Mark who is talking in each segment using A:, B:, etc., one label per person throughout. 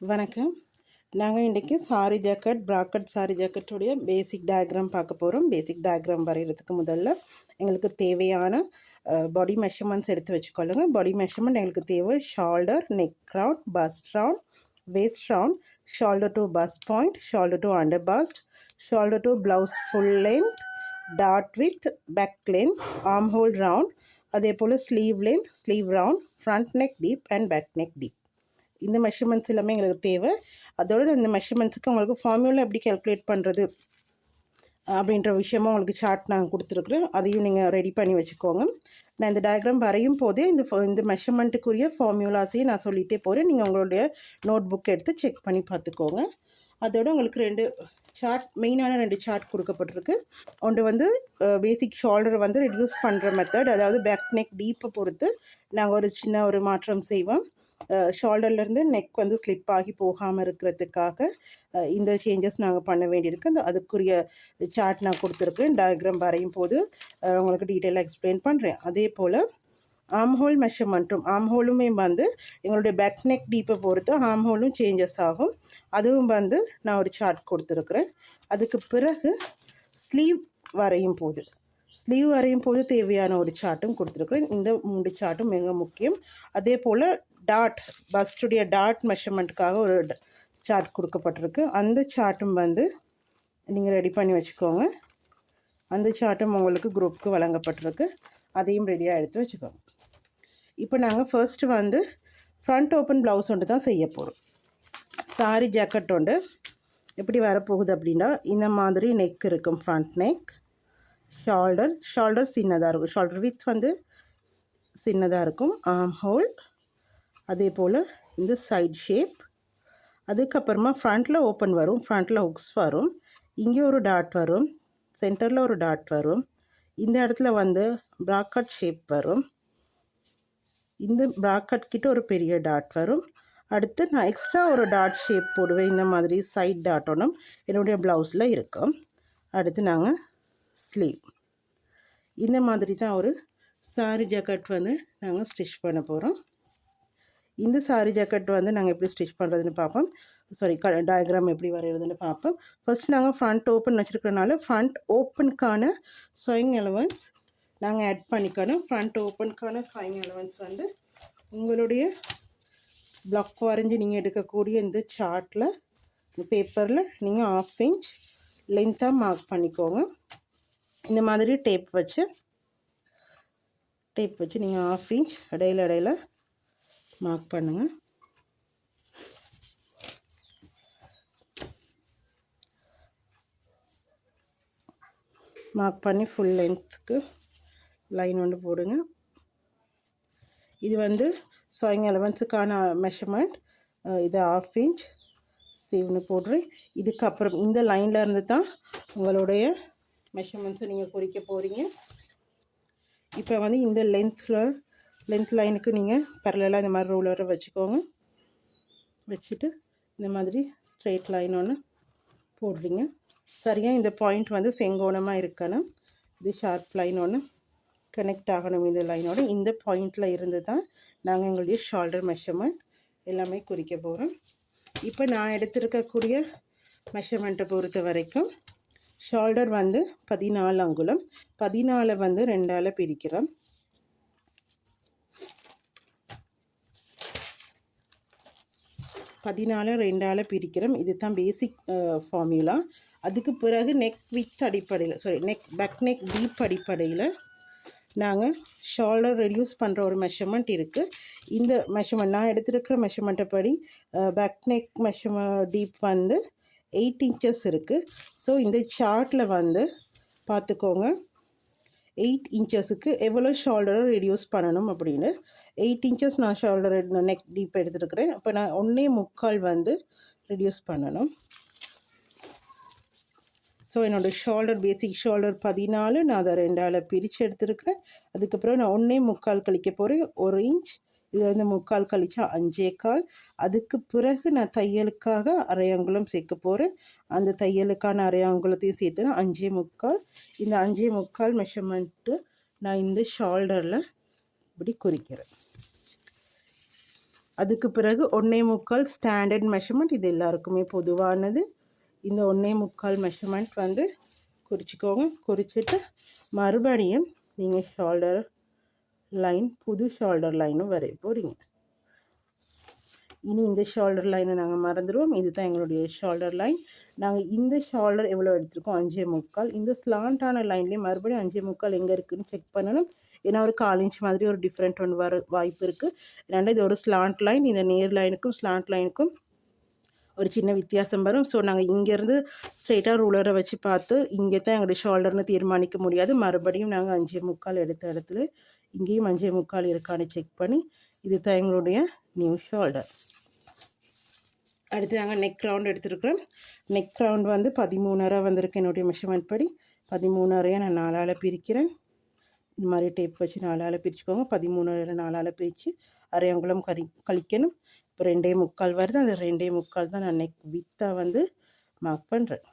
A: வணக்கம். நாங்கள் இன்றைக்கி சாரி ஜாக்கெட் ப்ராக்கெட் சாரி ஜாக்கெட்டுடைய பேசிக் டயக்ராம் பார்க்க போகிறோம். பேசிக் டயக்ராம் வரைகிறதுக்கு முதல்ல எங்களுக்கு தேவையான பாடி மெஷர்மெண்ட்ஸ் எடுத்து வச்சுக்கொள்ளுங்க. பாடி மெஷர்மெண்ட் எங்களுக்கு தேவை shoulder, neck round, first round, waist round, shoulder to bust point, shoulder to under bust, shoulder to blouse full length, dart width, back length, armhole round, அதே போல் sleeve length, sleeve round, front neck deep and back neck deep. இந்த measurements எல்லாமே எங்களுக்கு தேவை. அதோட இந்த மெஷர்மெண்ட்ஸுக்கு உங்களுக்கு formula எப்படி calculate பண்ணுறது அப்படின்ற விஷயமும் உங்களுக்கு சார்ட் நாங்கள் கொடுத்துருக்குறேன். அதையும் நீங்கள் ரெடி பண்ணி வச்சுக்கோங்க. நான் இந்த டயக்ராம் வரையும் போதே இந்த மெஷர்மெண்ட்டுக்குரிய ஃபார்முலாஸையும் நான் சொல்லிகிட்டே போகிறேன். நீங்கள் உங்களுடைய நோட் புக் எடுத்து செக் பண்ணி பார்த்துக்கோங்க. அதோட உங்களுக்கு மெயினான ரெண்டு சார்ட் கொடுக்கப்பட்டிருக்கு. ஒன்று பேசிக் ஷோல்டரை ரெடியூஸ் பண்ணுற மெத்தட், அதாவது பேக் நெக் டீப்பை பொறுத்து நாங்கள் ஒரு சின்ன ஒரு மாற்றம் செய்வோம். ஷோல்டர்லேருந்து நெக் ஸ்லிப் ஆகி போகாமல் இருக்கிறதுக்காக இந்த சேஞ்சஸ் நாங்கள் பண்ண வேண்டியிருக்கு. அதுக்குரிய சார்ட் நான் கொடுத்துருக்கேன். டயக்ராம் வரையும் போது உங்களுக்கு டீட்டெயிலாக எக்ஸ்பிளைன் பண்ணுறேன். அதே போல் ஆம்ஹோல் மெஷர்மெண்ட்டும் ஆம்ஹோலுமே எங்களுடைய பேக் நெக் டீப்பை பொறுத்து ஆம்ஹோலும் சேஞ்சஸ் ஆகும். அதுவும் நான் ஒரு சார்ட் கொடுத்துருக்குறேன். அதுக்கு பிறகு ஸ்லீவ் வரையும் போது தேவையான ஒரு சார்ட்டும் கொடுத்துருக்குறேன். இந்த 3 சார்ட்டும் மிக முக்கியம். அதே போல் பஸ்டுடைய டாட் மெஷர்மெண்ட்டுக்காக ஒரு சார்ட் கொடுக்கப்பட்டிருக்கு. அந்த சார்ட்டும் நீங்கள் ரெடி பண்ணி வச்சுக்கோங்க. அந்த சார்ட்டும் உங்களுக்கு குரூப்புக்கு வழங்கப்பட்டிருக்கு. அதையும் ரெடியாக எடுத்து வச்சுக்கோங்க. இப்போ நாங்கள் ஃபர்ஸ்ட்டு ஃப்ரண்ட் ஓப்பன் ப்ளவுஸ் ஒன்று தான் செய்ய போகிறோம். சாரி ஜாக்கெட் ஒன்று எப்படி வரப்போகுது அப்படின்னா, இந்த மாதிரி நெக் இருக்கும். ஃப்ரண்ட் நெக், ஷோல்டர் சின்னதாக இருக்கும். ஷோல்டர் வித் சின்னதாக இருக்கும். ஆர்ம் ஹோல், அதே போல் இந்த சைட் ஷேப். அதுக்கப்புறமா ஃப்ரண்ட்டில் ஓப்பன் வரும், ஃப்ரண்ட்டில் ஹுக்ஸ் வரும். இங்கே ஒரு டாட் வரும், சென்டரில் ஒரு டாட் வரும். இந்த இடத்துல ப்ராக்கெட் ஷேப் வரும். இந்த ப்ராக்கெட் கிட்ட ஒரு பெரிய டாட் வரும். அடுத்து நான் எக்ஸ்ட்ரா ஒரு டாட் ஷேப் போடுவேன். இந்த மாதிரி சைட் டாட் ஒன்றும் என்னுடைய ப்ளவுஸில் இருக்கும். அடுத்து நாங்கள் ஸ்லீவ். இந்த மாதிரி தான் ஒரு சாரி ஜாக்கெட் நாங்கள் ஸ்டிச் பண்ண போகிறோம். இந்த சாரி ஜாக்கெட் நாங்கள் எப்படி ஸ்டிச் பண்ணுறதுன்னு பார்ப்போம். டயக்ராம் எப்படி வரைகிறதுன்னு பார்ப்போம். ஃபர்ஸ்ட் நாங்கள் ஃப்ரண்ட் ஓப்பன் வச்சுருக்கிறனால ஃப்ரண்ட் ஓப்பனுக்கான சோயிங் அலவன்ஸ் நாங்கள் ஆட் பண்ணிக்கணும். ஃப்ரண்ட் ஓப்பனுக்கான சோயிங் அலவன்ஸ் உங்களுடைய பிளாக் வரைஞ்சி நீங்கள் எடுக்கக்கூடிய இந்த சார்ட்டில், இந்த பேப்பரில் நீங்கள் 1/2 inch லென்த்தாக மார்க் பண்ணிக்கோங்க. இந்த மாதிரி டேப் வச்சு நீங்கள் 1/2 inch இடையில மார்க் பண்ணுங்கள். மார்க் பண்ணி ஃபுல் லென்த்துக்கு லைன் ஒன்று போடுங்க. இது சோயிங் அலவன்ஸுக்கான மெஷர்மெண்ட். இது 1/2 inch சேவ்னு போடுறேன். இதுக்கப்புறம் இந்த லைனில் இருந்து தான் உங்களுடைய மெஷர்மெண்ட்ஸை நீங்கள் குறிக்க போகிறீங்க. இப்போ இந்த லென்த் லைனுக்கு நீங்கள் பேரலலாக இந்த மாதிரி ரூலரை வச்சுக்கோங்க. வச்சுட்டு இந்த மாதிரி ஸ்ட்ரெயிட் லைன் ஒன்று போடுறீங்க. சரியாக இந்த பாயிண்ட் செங்கோணமாக இருக்கணும். இது ஷார்ப் லைன் ஒன்று கனெக்ட் ஆகணும். இந்த லைனோட இந்த பாயிண்டில் இருந்து தான் நாங்கள் எங்களுடைய ஷோல்டர் மெஷர்மெண்ட் எல்லாமே குறிக்க போகிறோம். இப்போ நான் எடுத்திருக்கக்கூடிய மெஷர்மெண்ட்டை பொறுத்த வரைக்கும் ஷோல்டர் 14 அங்குலம். 14 2ஆல் பிரிக்கிறோம். 14 2ஆல் பிரிக்கிறோம். இது தான் பேசிக் ஃபார்முலா. அதுக்கு பிறகு பேக் நெக் டீப் அடிப்படையில் நாங்கள் ஷோல்டர் ரெடியூஸ் பண்ணுற ஒரு மெஷர்மெண்ட் இருக்குது. இந்த மெஷர்மெண்ட் நான் எடுத்துருக்கிற மெஷர்மெண்ட்டை படி பேக் நெக் டீப் 8 inches இருக்குது. ஸோ இந்த சார்ட்டில் பார்த்துக்கோங்க 8 inchesக்கு எவ்வளோ ஷோல்டரை ரெடியூஸ் பண்ணணும் அப்படின்னு. 8 inches நான் ஷோல்டர் நெக் டீப் எடுத்துருக்கிறேன். அப்போ நான் 1.25 ரெடியூஸ் பண்ணணும். ஸோ என்னோடய பேசிக் ஷோல்டர் 14, நான் அதை 2ஆல் பிரித்து எடுத்துருக்கிறேன். அதுக்கப்புறம் நான் 1.25 கழிக்க போகிறேன். 1 inch. இது 3/4 கழிச்சா 5.25. அதுக்கு பிறகு நான் தையலுக்காக அரை அங்குலம் சேர்க்க போகிறேன். அந்த தையலுக்கான அரை அங்குலத்தையும் சேர்த்துனா 5.25. இந்த 5.25 மெஷர்மெண்ட்டு நான் இந்த ஷோல்டரில் இப்படி குறிக்கிறேன். அதுக்கு பிறகு 1.25 ஸ்டாண்டர்ட் மெஷர்மெண்ட், இது எல்லாருக்குமே பொதுவானது. இந்த 1.25 மெஷர்மெண்ட் வந்து குறிச்சிக்கோங்க. குறிச்சிட்டு மறுபடியும் நீங்கள் ஷோல்டர் லைன், புது ஷோல்டர் லைனும் வரைய போகிறீங்க. இனி இந்த ஷோல்டர் லைனை நாங்கள் மறந்துடுவோம். இதுதான் எங்களுடைய ஷோல்டர் லைன். நாங்கள் இந்த ஷோல்டர் எவ்வளோ எடுத்திருக்கோம், 5.25. இந்த ஸ்லாண்டான லைன்லேயே மறுபடியும் 5.25 எங்கே இருக்குதுன்னு செக் பண்ணணும். ஏன்னா ஒரு 1/4 இன்ச் மாதிரி ஒரு டிஃப்ரெண்ட் ஒன்று வர வாய்ப்பு இருக்குது. ஏன்னா இது ஒரு ஸ்லாண்ட் லைன், இந்த நேர் லைனுக்கும் ஸ்லாண்ட் லைனுக்கும் ஒரு சின்ன வித்தியாசம் வரும். ஸோ நாங்கள் இங்கேருந்து ஸ்ட்ரெயிட்டாக ரூலரை வச்சு பார்த்து இங்கே தான் எங்களுடைய ஷோல்டர்னு தீர்மானிக்க முடியாது. மறுபடியும் நாங்கள் 5.25 எடுத்த இடத்துல இங்கேயும் 5.25 இருக்கான்னு செக் பண்ணி இது தான் எங்களுடைய நியூ ஷோல்டர். அடுத்து நாங்கள் நெக் ரவுண்ட் எடுத்துருக்குறோம். நெக் ரவுண்ட் வந்து 13.5 வந்திருக்கு என்னுடைய மெஷர்மெண்ட் படி. 13.5 நான் 4ஆல் பிரிக்கிறேன். இந்த மாதிரி டேப் வச்சு 4ஆல் பிரிச்சுக்கோங்க. 13.5 4ஆல் பிரித்து அரை அங்குலம் கழிக்கணும். இப்போ 2.25 வருது. அந்த 2.25 தான் நான் நெக் வித்தாக வந்து மார்க் பண்ணுறேன்.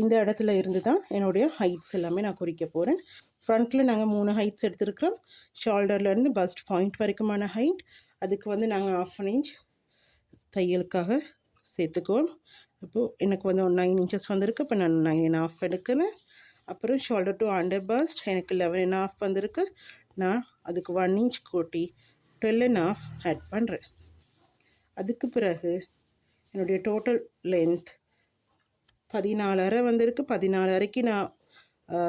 A: இந்த இடத்துல இருந்து தான் என்னுடைய ஹைட்ஸ் எல்லாமே நான் குறிக்க போகிறேன். ஃப்ரண்ட்டில் நாங்கள் 3 ஹைட்ஸ் எடுத்துருக்குறோம். ஷோல்டர்லேருந்து பஸ்ட் பாயிண்ட் வரைக்குமான ஹைட். அதுக்கு வந்து நாங்கள் 1/2 இன்ச் தையலுக்காக சேர்த்துக்குவோம். இப்போது எனக்கு வந்து 9 இன்ச்சஸ் வந்திருக்கு. இப்போ நான் 9.5 எடுக்கிறேன். அப்புறம் ஷோல்டர் டு அண்டர் பஸ்ட் எனக்கு 11.5 வந்திருக்கு. நான் அதுக்கு 1 இன்ச் கூட்டி 12.5 ஆட் பண்ணுறேன். அதுக்கு பிறகு என்னுடைய டோட்டல் லென்த் 14.5 வந்திருக்கு. 14.5க்கு நான்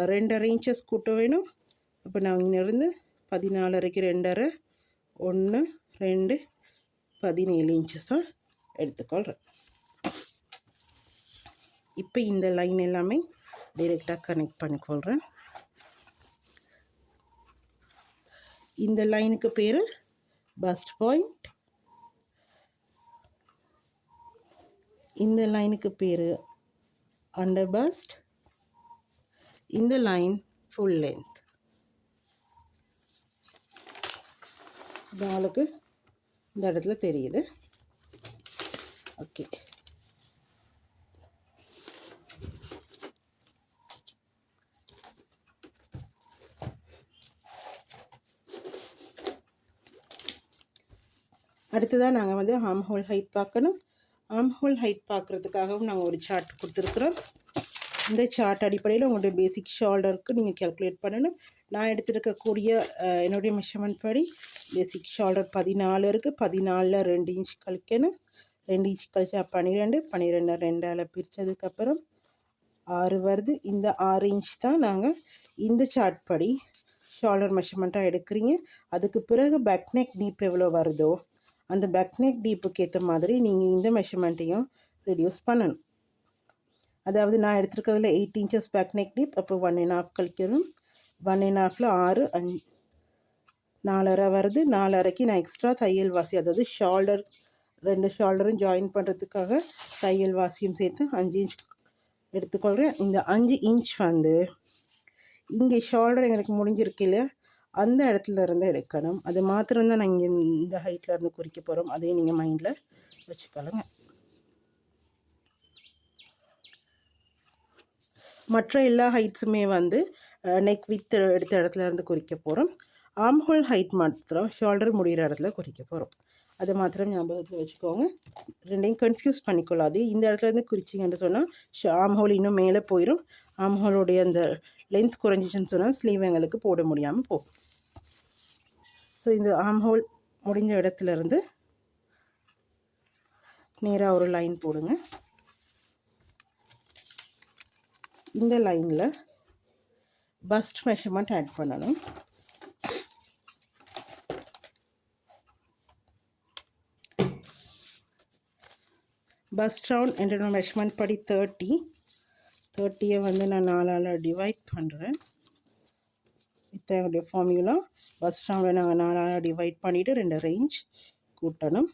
A: 2.5 இன்ச்சஸ் கூட்ட வேணும். அப்போ நான் இங்கிருந்து 14.5க்கு 2.5 1 2 17 இன்ச்சஸாக எடுத்துக்கொள்கிறேன். இப்போ இந்த லைன் எல்லாமே டைரெக்டாக கனெக்ட் பண்ணிக்கொள்கிறேன். இந்த லைனுக்கு பேர் பஸ்ட் பாயிண்ட். இந்த லைனுக்கு பேர் அண்டர் பஸ்ட். இந்த லைன் ஃபுல் லென்த். இது ஆளுக்கு இந்த இடத்துல தெரியுது. ஓகே, அடுத்ததாக நாங்கள் வந்து ஆர்ம் ஹோல் ஹைட் பார்க்கணும். ஆர்ம் ஹோல் ஹைட் பார்க்குறதுக்காகவும் நாங்கள் ஒரு சார்ட் கொடுத்துருக்குறோம். இந்த சார்ட் அடிப்படையில் உங்களுடைய பேசிக் ஷோல்டருக்கு நீங்கள் கேல்குலேட் பண்ணணும். நான் எடுத்துருக்கக்கூடிய என்னுடைய மெஷர்மெண்ட் படி பேசிக் ஷோல்டர் 14 இருக்குது. 14ல் 2 இன்ச் கழிக்கணும். 2 இன்ச் கழிச்சா 12. 12 2ஆல் பிரித்ததுக்கப்புறம் 6 வருது. இந்த 6 இன்ச் தான் நாங்கள் இந்த சார்ட் படி ஷோல்டர் மெஷர்மெண்ட்டாக எடுக்கிறீங்க. அதுக்கு பிறகு பேக் நெக் டீப் எவ்வளோ வருதோ அந்த பேக் நெக் டீப்புக்கு ஏற்ற மாதிரி நீங்கள் இந்த மெஷர்மெண்ட்டையும் ரெடியூஸ் பண்ணணும். அதாவது நான் எடுத்துருக்கிறதுல 8 இன்ச்சஸ் பேக் நெக் டீப். அப்போ 1.5 கழிக்கணும். 1.5ல் 6 4.5 வருது. 4.5க்கு நான் எக்ஸ்ட்ரா தையல் வாசி, அதாவது ஷோல்டர் 2 ஷோல்டரும் ஜாயின் பண்ணுறதுக்காக தையல் வாசியும் சேர்த்து 5 இன்ச் எடுத்துக்கொள்கிறேன். இந்த 5 இன்ச் வந்து இங்கே ஷோல்டர் எங்களுக்கு முடிஞ்சிருக்கு இல்லையா, அந்த இடத்துல இருந்து எடுக்கணும். அது மாத்திரம்தான் நான் இங்கே இந்த ஹைட்டில் இருந்து குறிக்க போகிறோம். அதையும் நீங்கள் மைண்டில் வச்சுக்கொள்ளுங்க. மற்ற எல்லா ஹைட்ஸுமே வந்து நெக் வித் எடுத்த இடத்துல இருந்து குறிக்க போகிறோம். ஆர்ம் ஹோல் ஹைட் மாத்திரம் ஷோல்டர் முடிகிற இடத்துல குறிக்க போகிறோம். அதை மாத்திரம் ஞாபகத்தில் வச்சுக்கோங்க. ரெண்டையும் கன்ஃபியூஸ் பண்ணிக்கொள்ளாது. இந்த இடத்துலேருந்து குறிச்சிங்கன்னு சொன்னால் ஆர்ம் ஹோல் இன்னும் மேலே போயிடும். ஆர்ம் ஹோலுடைய அந்த லென்த் குறைஞ்சிச்சுன்னு சொன்னால் ஸ்லீவ் எங்களுக்கு போட முடியாமல் போகும். ஸோ இந்த ஆர்ம் ஹோல் முடிஞ்ச இடத்துலேருந்து நேராக ஒரு லைன் போடுங்க. இந்த லைனில் பஸ்ட் மெஷர்மெண்ட் ஆட் பண்ணணும். பஸ்ட் ரவுண்ட் என்னோட மெஷர்மெண்ட் படி 30 வந்து நான் 4ஆல் டிவைட் பண்ணுறேன். இதான் என்னுடைய ஃபார்முலா. பஸ்ட் ரவுண்டை நாங்கள் 4ஆல் டிவைட் பண்ணிவிட்டு 2 ரேஞ்ச் கூட்டணும்.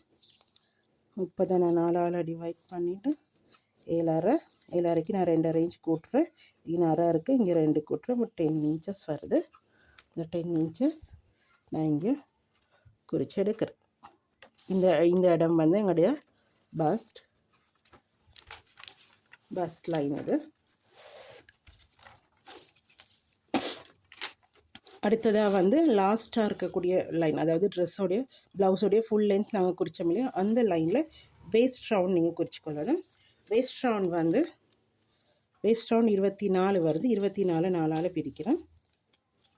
A: 30 நான் 4ஆல் டிவைட் பண்ணிவிட்டு 7.5க்கு நான் 2 ரேஞ்ச் கூட்டுறேன். இங்கே 6 இருக்குது, இங்கே 2 கூட்டுறேன். 10 இன்ச்சஸ் வருது. இந்த 10 இன்ச்சஸ் நான் இங்கே குறித்து எடுக்கிறேன். இந்த இடம் வந்து எங்களுடைய பஸ்ட் லைன். இது அடுத்ததாக வந்து லாஸ்ட்டாக இருக்கக்கூடிய லைன், அதாவது ட்ரெஸ்ஸோடைய ப்ளவுஸோடைய ஃபுல் லென்த் நாங்கள் குறித்தோம் இல்லையா, அந்த லைனில் வேஸ்ட் ரவுண்ட் நீங்கள் குறிச்சிக்கொள்ளணும். வேஸ்ட் ரவுண்ட் வந்து வேஸ்ட் ரவுண்ட் 24 வருது. 24 4ஆல் பிரிக்கிறேன்.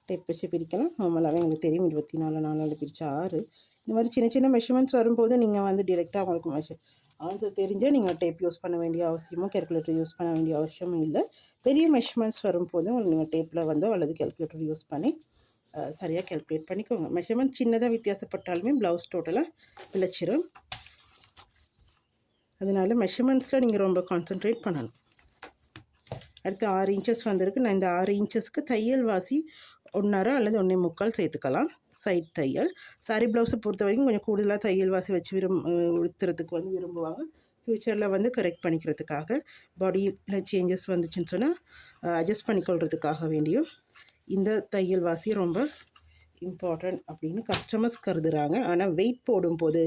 A: டேப் வச்சு பிரிக்கலாம். நார்மலாகவே எங்களுக்கு தெரியும் 24 4ஆல் பிரித்தா 6. இந்த மாதிரி சின்ன சின்ன மெஷர்மெண்ட்ஸ் வரும்போது நீங்கள் வந்து டிரெக்டாக உங்களுக்கு ஆன்சர் தெரிஞ்சால் நீங்கள் டேப் யூஸ் பண்ண வேண்டிய அவசியமோ கேல்குலேட்டர் யூஸ் பண்ண வேண்டிய அவசியமும் இல்லை. பெரிய மெஷர்மெண்ட்ஸ் வரும்போது உங்களுக்கு நீங்கள் டேப்பில் வந்தோ அல்லது கேல்குலேட்டர் யூஸ் பண்ணி சரியாக கேல்குலேட் பண்ணிக்கோங்க. மெஷர்மெண்ட் சின்னதாக வித்தியாசப்பட்டாலுமே ப்ளவுஸ் டோட்டலாக விளைச்சிரும். அதனால் மெஷர்மெண்ட்ஸில் நீங்கள் ரொம்ப கான்சன்ட்ரேட் பண்ணணும். அடுத்து 6 இன்ச்சஸ் வந்திருக்கு. நான் இந்த 6 இன்ச்சஸ்க்கு தையல் வாசி 1.5 அல்லது 1.25 சேர்த்துக்கலாம். சைட் தையல் சாரி ப்ளவுஸை பொறுத்த வரைக்கும் கொஞ்சம் கூடுதலாக தையல் வாசி வச்சு உடுத்துறதுக்கு வந்து விரும்புவாங்க. ஃப்யூச்சரில் வந்து கரெக்ட் பண்ணிக்கிறதுக்காக பாடியில் சேஞ்சஸ் வந்துச்சுன்னு சொன்னால் அட்ஜஸ்ட் பண்ணிக்கொள்கிறதுக்காக வேண்டியும் இந்த தையல் வாசி ரொம்ப இம்பார்ட்டன்ட் அப்படின்னு கஸ்டமர்ஸ் கருதுகிறாங்க. ஆனால் வெயிட் போடும்போது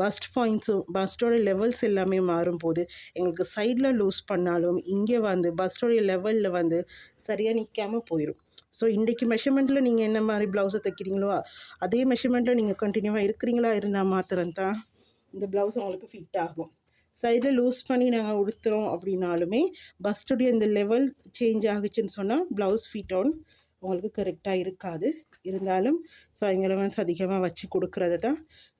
A: பஸ்ட் பாயிண்ட்ஸும் பஸ்டோட லெவல்ஸ் எல்லாமே மாறும்போது எங்களுக்கு சைடில் லூஸ் பண்ணாலும் இங்கே வந்து பஸ்டோடைய லெவலில் வந்து சரியாக நிற்காமல் போயிடும். ஸோ இன்றைக்கி மெஷர்மெண்ட்டில் நீங்கள் என்ன மாதிரி ப்ளவுஸை தைக்கிறீங்களோ அதே மெஷர்மெண்ட்டில் நீங்கள் கண்டினியூவாக இருக்கிறீங்களா இருந்தால் மாத்திரம்தான் இந்த ப்ளவுஸ் உங்களுக்கு ஃபிட் ஆகும். சைடில் லூஸ் பண்ணி நாங்கள் உடுத்துகிறோம் அப்படின்னாலுமே பஸ்டுடைய இந்த லெவல் சேஞ்ச் ஆகுச்சுன்னு சொன்னால் ப்ளவுஸ் ஃபிட் ஆன் உங்களுக்கு கரெக்டாக இருக்காது. இருந்தாலும் சாயிங் எலவன்ஸ் அதிகமாக வச்சு கொடுக்குறத தான்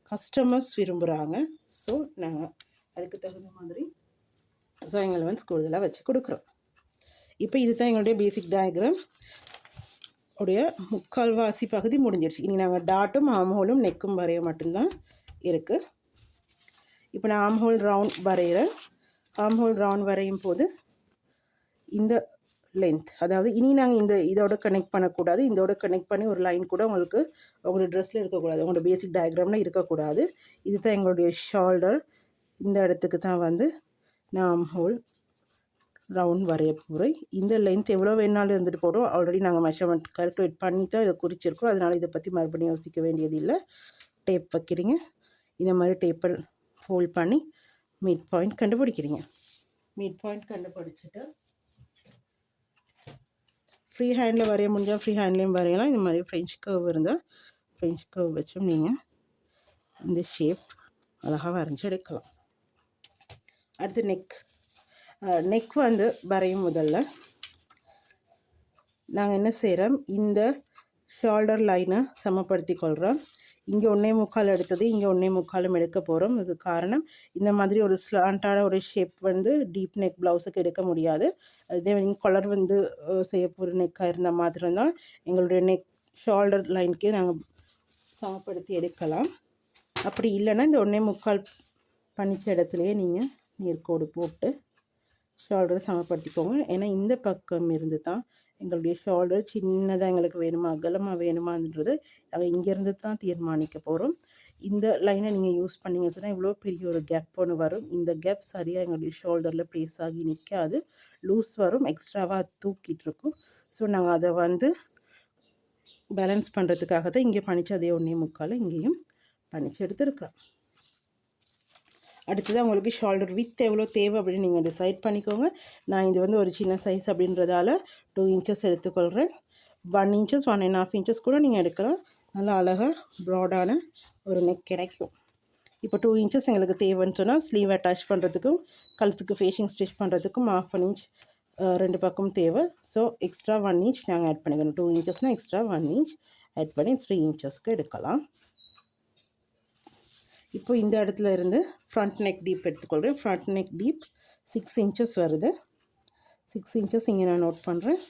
A: கஸ்டமர்ஸ் விரும்புகிறாங்க. ஸோ நாங்கள் அதுக்கு தகுந்த மாதிரி சாயிங் எலவன்ஸ் கூடுதலாக வச்சு கொடுக்குறோம். இப்போ இது தான் எங்களுடைய பேசிக் டயக்ராம் உடைய முக்கால்வாசி பகுதி முடிஞ்சிருச்சு. இனி நாங்கள் டாட்டும் ஆம்ஹோலும் நெக்கும் வரைய மட்டும்தான் இருக்குது. இப்போ நான் ஆம்ஹோல் ரவுண்ட் வரைகிறேன். ஆம்ஹோல் ரவுண்ட் வரையும் போது இந்த லென்த், அதாவது இனி நாங்கள் இதோட கனெக்ட் பண்ணக்கூடாது. இதோட கனெக்ட் பண்ணி ஒரு லைன் கூட உங்களோட ட்ரெஸ்ஸில் இருக்கக்கூடாது, உங்களோட பேசிக் டயக்ராமில் இருக்கக்கூடாது. இது தான் எங்களுடைய ஷோல்டர். இந்த இடத்துக்கு தான் வந்து நான் ஆம்ஹோல் ரவுண்ட் வரைய போகிறேன். இந்த லென்த் எவ்வளோ வேணாலும் இருந்துட்டு போடும். ஆல்ரெடி நாங்கள் மெஷர்மெண்ட் கால்குலேட் பண்ணி தான் இதை குறிச்சிருக்கோம். அதனால் இதை பற்றி மறுபடியும் யோசிக்க வேண்டியது இல்லை. டேப் வைக்கிறீங்க, இந்த மாதிரி டேப்பை ஃபோல்ட் பண்ணி மிட் பாயிண்ட் கண்டுபிடிக்கிறீங்க. மிட் பாயிண்ட் கண்டுபிடிச்சிட்டு ஃப்ரீ ஹேண்டில் வரைய முடிஞ்சால் ஃப்ரீ ஹேண்ட்லேயும் வரையலாம். இந்த மாதிரி ஃப்ரெஞ்ச் கர்வ் இருந்தால் ஃப்ரெஞ்ச் கர்வ் வச்சும் நீங்கள் இந்த ஷேப் அழகாக வரைஞ்சி எடுக்கலாம். அடுத்து நெக் வந்து வரையும் முதல்ல நாங்கள் என்ன செய்கிறோம், இந்த ஷோல்டர் லைனை சமப்படுத்தி கொள்கிறோம். இங்கே 1.25 எடுத்தது இங்கே 1.25 எடுக்க போகிறோம். இது காரணம் இந்த மாதிரி ஒரு ஸ்லாண்டான ஒரு ஷேப் வந்து டீப் நெக் ப்ளவுஸுக்கு எடுக்க முடியாது. அதே நீங்கள் கலர் வந்து செய்ய போகிற நெக்காக இருந்த மாதிரி தான் எங்களுடைய நெக் ஷோல்டர் லைனுக்கே நாங்கள் சமப்படுத்தி எடுக்கலாம். அப்படி இல்லைன்னா இந்த 1.25 பண்ணிச்ச இடத்துலையே நீங்கள் நேர்கோடு போட்டு ஷோல்டரை சமப்படுத்திக்கோங்க. ஏன்னா இந்த பக்கம் இருந்து தான் எங்களுடைய ஷோல்டர் சின்னதாக எங்களுக்கு வேணுமா அகலமாக வேணுமான்றது நாங்கள் இங்கேருந்து தான் தீர்மானிக்க போகிறோம். இந்த லைனை நீங்கள் யூஸ் பண்ணிங்கன்னு சொன்னால் இவ்வளோ பெரிய ஒரு கேப் ஒன்று வரும். இந்த கேப் சரியாக எங்களுடைய ஷோல்டரில் ப்ளேஸ் ஆகி நிற்காது, லூஸ் வரும், எக்ஸ்ட்ராவாக தூக்கிட்டு இருக்கும். ஸோ நாங்கள் அதை வந்து பேலன்ஸ் பண்ணுறதுக்காக தான் இங்கே பண்ணிச்சு அதே 1.25 இங்கேயும் பண்ணிச்சு எடுத்துருக்கிறோம். அடுத்தது உங்களுக்கு ஷோல்டர் வித் எவ்வளோ தேவை அப்படின்னு நீங்கள் டிசைட் பண்ணிக்கோங்க. நான் இது வந்து ஒரு சின்ன சைஸ் அப்படின்றதால 2 இன்ச்சஸ் எடுத்துக்கொள்கிறேன். 1 இன்ச்சஸ் 1.5 இன்ச்சஸ் கூட நீங்கள் எடுக்கலாம். நல்லா அழகாக ப்ராடான ஒரு நெக் கிடைக்கும். இப்போ 2 இன்ச்சஸ் எங்களுக்கு தேவைன்னு சொன்னால் ஸ்லீவ் அட்டாச் பண்ணுறதுக்கும் கழுத்துக்கு ஃபேஷிங் ஸ்டிச் பண்ணுறதுக்கும் 1/2 இன்ச் ரெண்டு பக்கம் தேவை. ஸோ எக்ஸ்ட்ரா 1 இன்ச் நாங்கள் ஆட் பண்ணிக்கணும். 2 இன்ச்சஸ்னால் எக்ஸ்ட்ரா 1 இன்ச் ஆட் பண்ணி 3 இன்ச்சஸ்க்கு எடுக்கலாம். இப்போ இந்த இடத்துல இருந்து ஃப்ரண்ட் நெக் டீப் எடுத்துக்கொள்கிறேன். ஃப்ரண்ட் நெக் டீப் 6 இன்ச்சஸ் வருது. 6 இன்ச்சஸ் இங்கே நான் நோட் பண்ணுறேன்.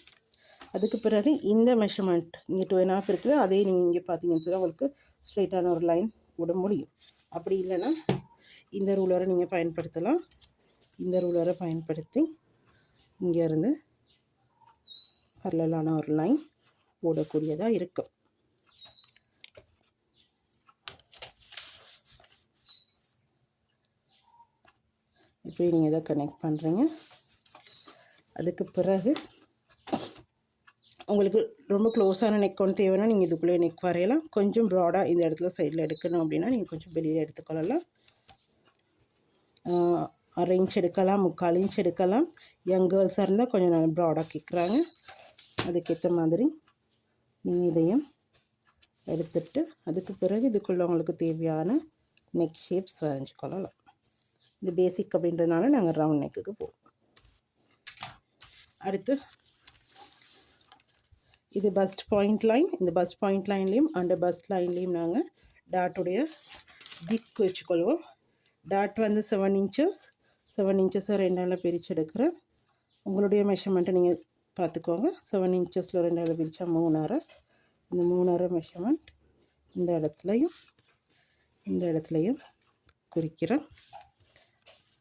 A: அதுக்கு பிறகு இந்த மெஷர்மெண்ட் இங்கே 2.5 இருக்குது. அதே நீங்கள் இங்கே பார்த்தீங்கன்னு சொன்னால் உங்களுக்கு ஸ்ட்ரெயிட்டான ஒரு லைன் போட முடியும். அப்படி இல்லைன்னா இந்த ரூலரை நீங்கள் பயன்படுத்தலாம். இந்த ரூலரை பயன்படுத்தி இங்கேருந்து பரலலான ஒரு லைன் போடக்கூடியதாக இருக்கும். இப்படி நீங்கள் இதை கனெக்ட் பண்ணுறீங்க. அதுக்கு பிறகு உங்களுக்கு ரொம்ப க்ளோஸான நெக் ஒன்று தேவைன்னா நீங்கள் இதுக்குள்ளே நெக் வரையலாம். கொஞ்சம் ப்ராடாக இந்த இடத்துல சைடில் எடுக்கணும் அப்படின்னா நீங்கள் கொஞ்சம் வெளியில் எடுத்துக்கொள்ளலாம். 1/2 இன்ச் எடுக்கலாம், 3/4 இன்ச் எடுக்கலாம். யங் கேர்ள்ஸாக இருந்தால் கொஞ்சம் நல்லா ப்ராடாக கேட்குறாங்க. அதுக்கேற்ற மாதிரி நீங்கள் இதையும் எடுத்துட்டு அதுக்கு பிறகு இதுக்குள்ளே உங்களுக்கு தேவையான நெக் ஷேப்ஸ் வரைஞ்சிக்கொள்ளலாம். இது பேசிக் அப்படின்றதுனால நாங்கள் ரவுண்ட் நெக்குக்கு போவோம். அடுத்து இது பஸ்ட் பாயிண்ட் லைன். இந்த பஸ்ட் பாயிண்ட் லைன்லேயும் அண்டர் பஸ்ட் லைன்லேயும் நாங்கள் டாட்டுடைய திக் வச்சுக்கொள்வோம். டாட் வந்து 7 இன்ச்சஸ் 7 இன்ச்சஸை ரெண்டால் பிரித்து எடுக்கிறேன். உங்களுடைய மெஷர்மெண்ட்டை நீங்கள் பார்த்துக்கோங்க. 7 இன்ச்சஸில் ரெண்டால் பிரித்தா 3.5. இந்த 3.5 மெஷர்மெண்ட் இந்த இடத்துலையும் குறிக்கிறேன்.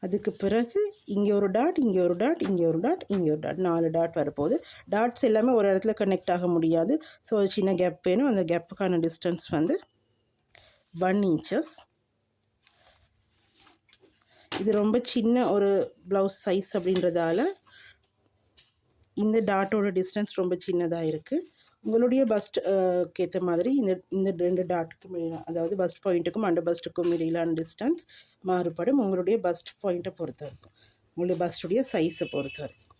A: அதுக்கு பிறகு இங்கே ஒரு டாட், இங்கே ஒரு டாட், இங்கே ஒரு டாட், இங்கே ஒரு டாட், 4 டாட் வரப்போகுது. டாட்ஸ் எல்லாமே ஒரு இடத்துல கனெக்ட் ஆக முடியாது. ஸோ ஒரு சின்ன கேப் வேணும். அந்த கேப்புக்கான டிஸ்டன்ஸ் வந்து 1 இன்ச்சஸ். இது ரொம்ப சின்ன ஒரு ப்ளவுஸ் சைஸ் அப்படின்றதால இந்த டாட்டோட டிஸ்டன்ஸ் ரொம்ப சின்னதாக இருக்குது. உங்களுடைய பஸ்ட்டுக்கு ஏற்ற மாதிரி இந்த 2 டாட்டுக்கும் இடையில, அதாவது பஸ்ட் பாயிண்ட்டுக்கும் அண்டர் பஸ்ட்டுக்கும் இடையிலான டிஸ்டன்ஸ் மாறுபடும். உங்களுடைய பஸ்ட் பாயிண்ட்டை பொறுத்த வரைக்கும், உங்களுடைய பஸ்ட்டுடைய சைஸை பொறுத்த வரைக்கும்.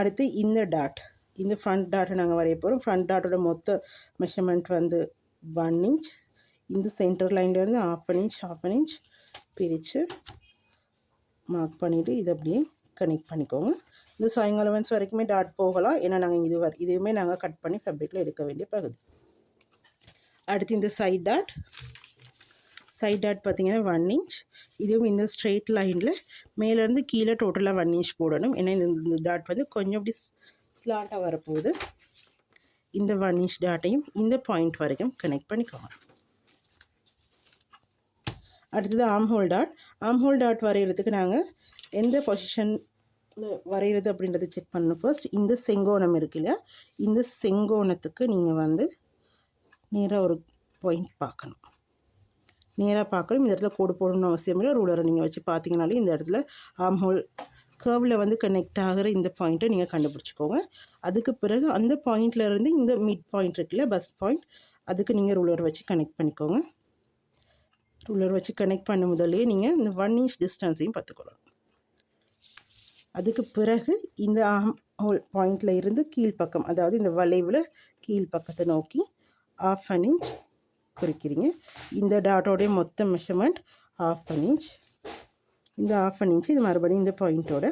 A: அடுத்து இந்த டாட், இந்த ஃப்ரண்ட் டாட்டை நாங்கள் வரைய போகிறோம். ஃப்ரண்ட் டாட்டோட மொத்த மெஷர்மெண்ட் வந்து 1 இன்ச். இந்த சென்டர் லைன்லேருந்து 1/2 இன்ச் பிரித்து மார்க் பண்ணிவிட்டு இதை அப்படியே கனெக்ட் பண்ணிக்கோங்க. இந்த சாயிங் அலவன்ஸ் வரைக்குமே டாட் போகலாம். ஏன்னா நாங்கள் இதுவுமே நாங்கள் கட் பண்ணி ஃபேப்ரிக்கில் எடுக்க வேண்டிய பகுதி. அடுத்து இந்த சைட் டாட் பார்த்திங்கன்னா 1 இன்ச். இதுவும் இந்த ஸ்ட்ரெயிட் லைனில் மேலேருந்து கீழே டோட்டலாக 1 இன்ச் போடணும். ஏன்னா இந்த டாட் வந்து கொஞ்சம் இப்படி ஸ்லாட்டாக வரப்போகுது. இந்த 1 இன்ச் டாட்டையும் இந்த பாயிண்ட் வரைக்கும் கனெக்ட் பண்ணிக்கோங்க. அடுத்தது ஆம்ஹோல் டாட் வரைகிறதுக்கு நாங்கள் எந்த பொசிஷனில் வரைகிறது அப்படின்றத செக் பண்ணணும். ஃபர்ஸ்ட் இந்த செங்கோணம் இருக்கு இல்லையா, இந்த செங்கோணத்துக்கு நீங்கள் வந்து நேராக ஒரு பாயிண்ட் பார்க்கணும். இந்த இடத்துல கோடு போடணும்னு அவசியம் இல்லை. ரூலரை நீங்கள் வச்சு பார்த்தீங்கனாலே இந்த இடத்துல ஆம்ஹோல் கர்வில் வந்து கனெக்ட் ஆகிற இந்த பாயிண்ட்டை நீங்கள் கண்டுபிடிச்சிக்கோங்க. அதுக்கு பிறகு அந்த பாயிண்ட்லேருந்து இந்த மிட் பாயிண்ட் இருக்குல்ல, பஸ் பாயிண்ட், அதுக்கு நீங்கள் ரூலர் வச்சு கனெக்ட் பண்ணிக்கோங்க. ரூலர் வச்சு கனெக்ட் பண்ண முதலே நீங்கள் இந்த 1 இன்ச் டிஸ்டன்ஸையும் பார்த்துக்கொள்ளணும். அதுக்கு பிறகு இந்த ஹோல் பாயிண்டில் இருந்து கீழ்ப்பக்கம், அதாவது இந்த வளைவில் கீழ்ப்பக்கத்தை நோக்கி 1/2 இன்ச் குறிக்கிறீங்க. இந்த டாட்டோடைய மொத்த மெஷர்மெண்ட் 1/2 இன்ச். இந்த 1/2 இன்ச் இது மறுபடியும் இந்த பாயிண்ட்டோட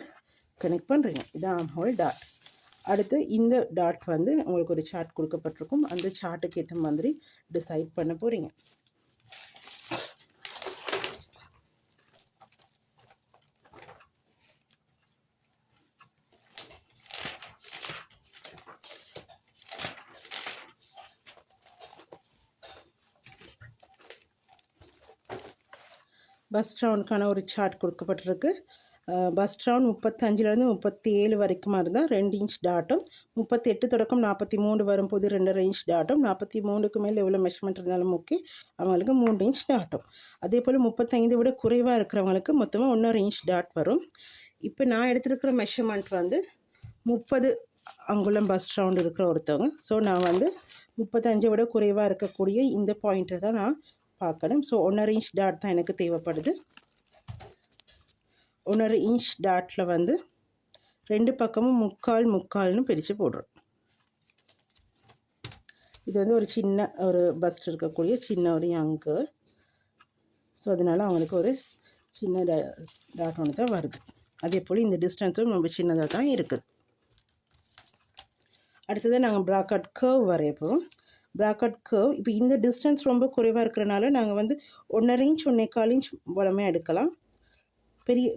A: கனெக்ட் பண்ணுறீங்க. இது ஆம்ஹோல் டாட். அடுத்து இந்த டாட் வந்து உங்களுக்கு ஒரு சார்ட் கொடுக்கப்பட்டிருக்கும். அந்த சார்ட்டுக்கு ஏற்ற மாதிரி டிசைட் பண்ண போகிறீங்க. பஸ்ட் ரவுண்டுக்கான ஒரு சார்ட் கொடுக்கப்பட்டிருக்கு. பஸ்ட் ரவுண்ட் 35லேருந்து 37 வரைக்குமா இருந்தால் 2 இன்ச் டாட்டும், 38 தொடக்கம் 43 வரும்போது 2.5 இன்ச் டாட்டும், 43க்கு மேலே எவ்வளோ மெஷர்மெண்ட் இருந்தாலும் ஓகே, அவங்களுக்கு 3 இன்ச் டாட்டும். அதே போல் 35 விட குறைவாக இருக்கிறவங்களுக்கு மொத்தமாக 1.5 இன்ச் டாட் வரும். இப்போ நான் எடுத்துருக்கிற மெஷர்மெண்ட் வந்து 30 அங்குலம் பஸ்ட் ரவுண்ட் இருக்கிற ஒருத்தவங்க. ஸோ நான் வந்து 35 விட குறைவாக இருக்கக்கூடிய இந்த பாயிண்ட்டை தான் நான் பார்க்கணும். ஸோ 1.5 இன்ச் டாட் தான் எனக்கு தேவைப்படுது. 1.5 இன்ச் டாட்டில் வந்து 2 பக்கமும் 3/4 பிரித்து போடுறோம். இது வந்து ஒரு சின்ன ஒரு பஸ்ட் இருக்கக்கூடிய சின்ன ஒரு யங்கு. ஸோ அதனால் அவங்களுக்கு ஒரு சின்ன டாட் ஒன்று தான் வருது. அதே போல் இந்த டிஸ்டன்ஸும் ரொம்ப சின்னதாக தான் இருக்குது. அடுத்தது நாங்கள் ப்ராக்கட் கர்வ் வரைய போகிறோம். ப்ராக்கட் கர்வ் இப்போ இந்த டிஸ்டன்ஸ் ரொம்ப குறைவாக இருக்கிறனால நாங்கள் வந்து 1.5 இன்ச் 1/4 இன்ச் வளமே எடுக்கலாம்.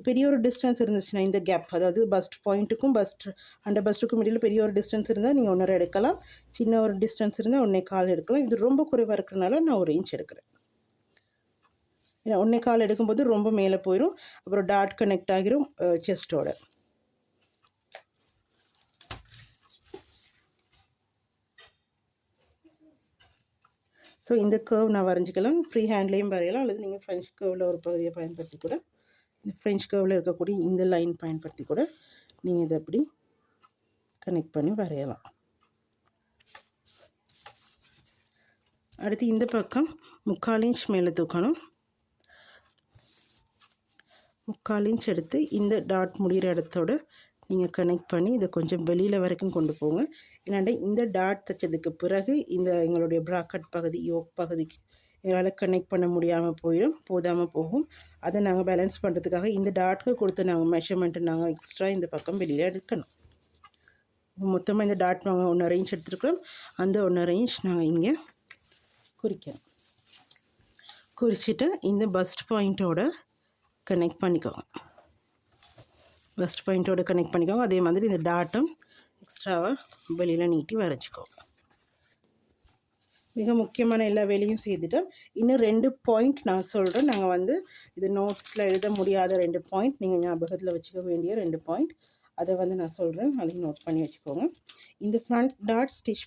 A: பெரிய ஒரு டிஸ்டன்ஸ் இருந்துச்சுன்னா இந்த கேப், அதாவது பஸ்ட் பாயிண்ட்டுக்கும் அண்டர் பஸ்ட்டுக்கும் இடையில் பெரிய ஒரு டிஸ்டன்ஸ் இருந்தால் நீங்கள் 1.5 எடுக்கலாம். சின்ன ஒரு டிஸ்டன்ஸ் இருந்தால் 1/4 எடுக்கலாம். இது ரொம்ப குறைவாக இருக்கிறனால நான் 1 இன்ச் எடுக்கிறேன். ஏன்னா 1/4 எடுக்கும்போது ரொம்ப மேலே போயிடும். அப்புறம் டாட் கனெக்ட் ஆகிரும் செஸ்ட்டோட. ஸோ இந்த கர்வ் நான் வரைஞ்சிக்கலாம். ஃப்ரீ ஹேண்ட்லேயும் வரையலாம், அல்லது நீங்கள் ஃப்ரெஞ்ச் கர்வில் ஒரு பகுதியை பயன்படுத்தி கூட, இந்த ஃப்ரெஞ்ச் கர்வில் இருக்கக்கூடிய இந்த லைன் பயன்படுத்தி கூட நீங்கள் இதை அப்படி கனெக்ட் பண்ணி வரையலாம். அடுத்து இந்த பக்கம் 3/4 இன்ச் மேலே தூக்கணும். 3/4 இன்ச் எடுத்து இந்த டாட் முடிகிற இடத்தோட நீங்கள் கனெக்ட் பண்ணி இதை கொஞ்சம் வெளியில் வரைக்கும் கொண்டு போங்க. என்னென்னா இந்த டாட் தைச்சதுக்கு பிறகு இந்த எங்களுடைய ப்ராக்கெட் பகுதி யோக் பகுதிக்கு எங்களால் கனெக்ட் பண்ண முடியாமல் போதாமல் போகும். அதை நாங்கள் பேலன்ஸ் பண்ணுறதுக்காக இந்த டாட்டுக்கு கொடுத்து நாங்கள் மெஷர்மெண்ட்டு நாங்கள் எக்ஸ்ட்ரா இந்த பக்கம் வெளியே எடுக்கணும். மொத்தமாக இந்த டாட் நாங்கள் 1.5 இன்ச் எடுத்துருக்கிறோம். அந்த 1.5 இன்ச் நாங்கள் இங்கே குறிக்கணும். குறிச்சிட்டு இந்த பஸ்ட் பாயிண்ட்டோட கனெக்ட் பண்ணிக்கோங்க. அதே மாதிரி இந்த டாட்டும் எக்ஸ்ட்ராவாக வெளியில் நீட்டி வரைச்சிக்கோங்க. மிக முக்கியமான எல்லா வேலையும் செய்துட்டோம். இன்னும் 2 பாயிண்ட் நான் சொல்கிறேன். நாங்கள் வந்து இது நோட்ஸில் எழுத முடியாத 2 பாயிண்ட், நீங்கள் ஞாபகத்தில் வச்சுக்க வேண்டிய 2 பாயிண்ட், அதை வந்து நான் சொல்கிறேன். அதையும் நோட் பண்ணி வச்சுக்கோங்க. இந்த ஃப்ரண்ட் டாட் ஸ்டிச்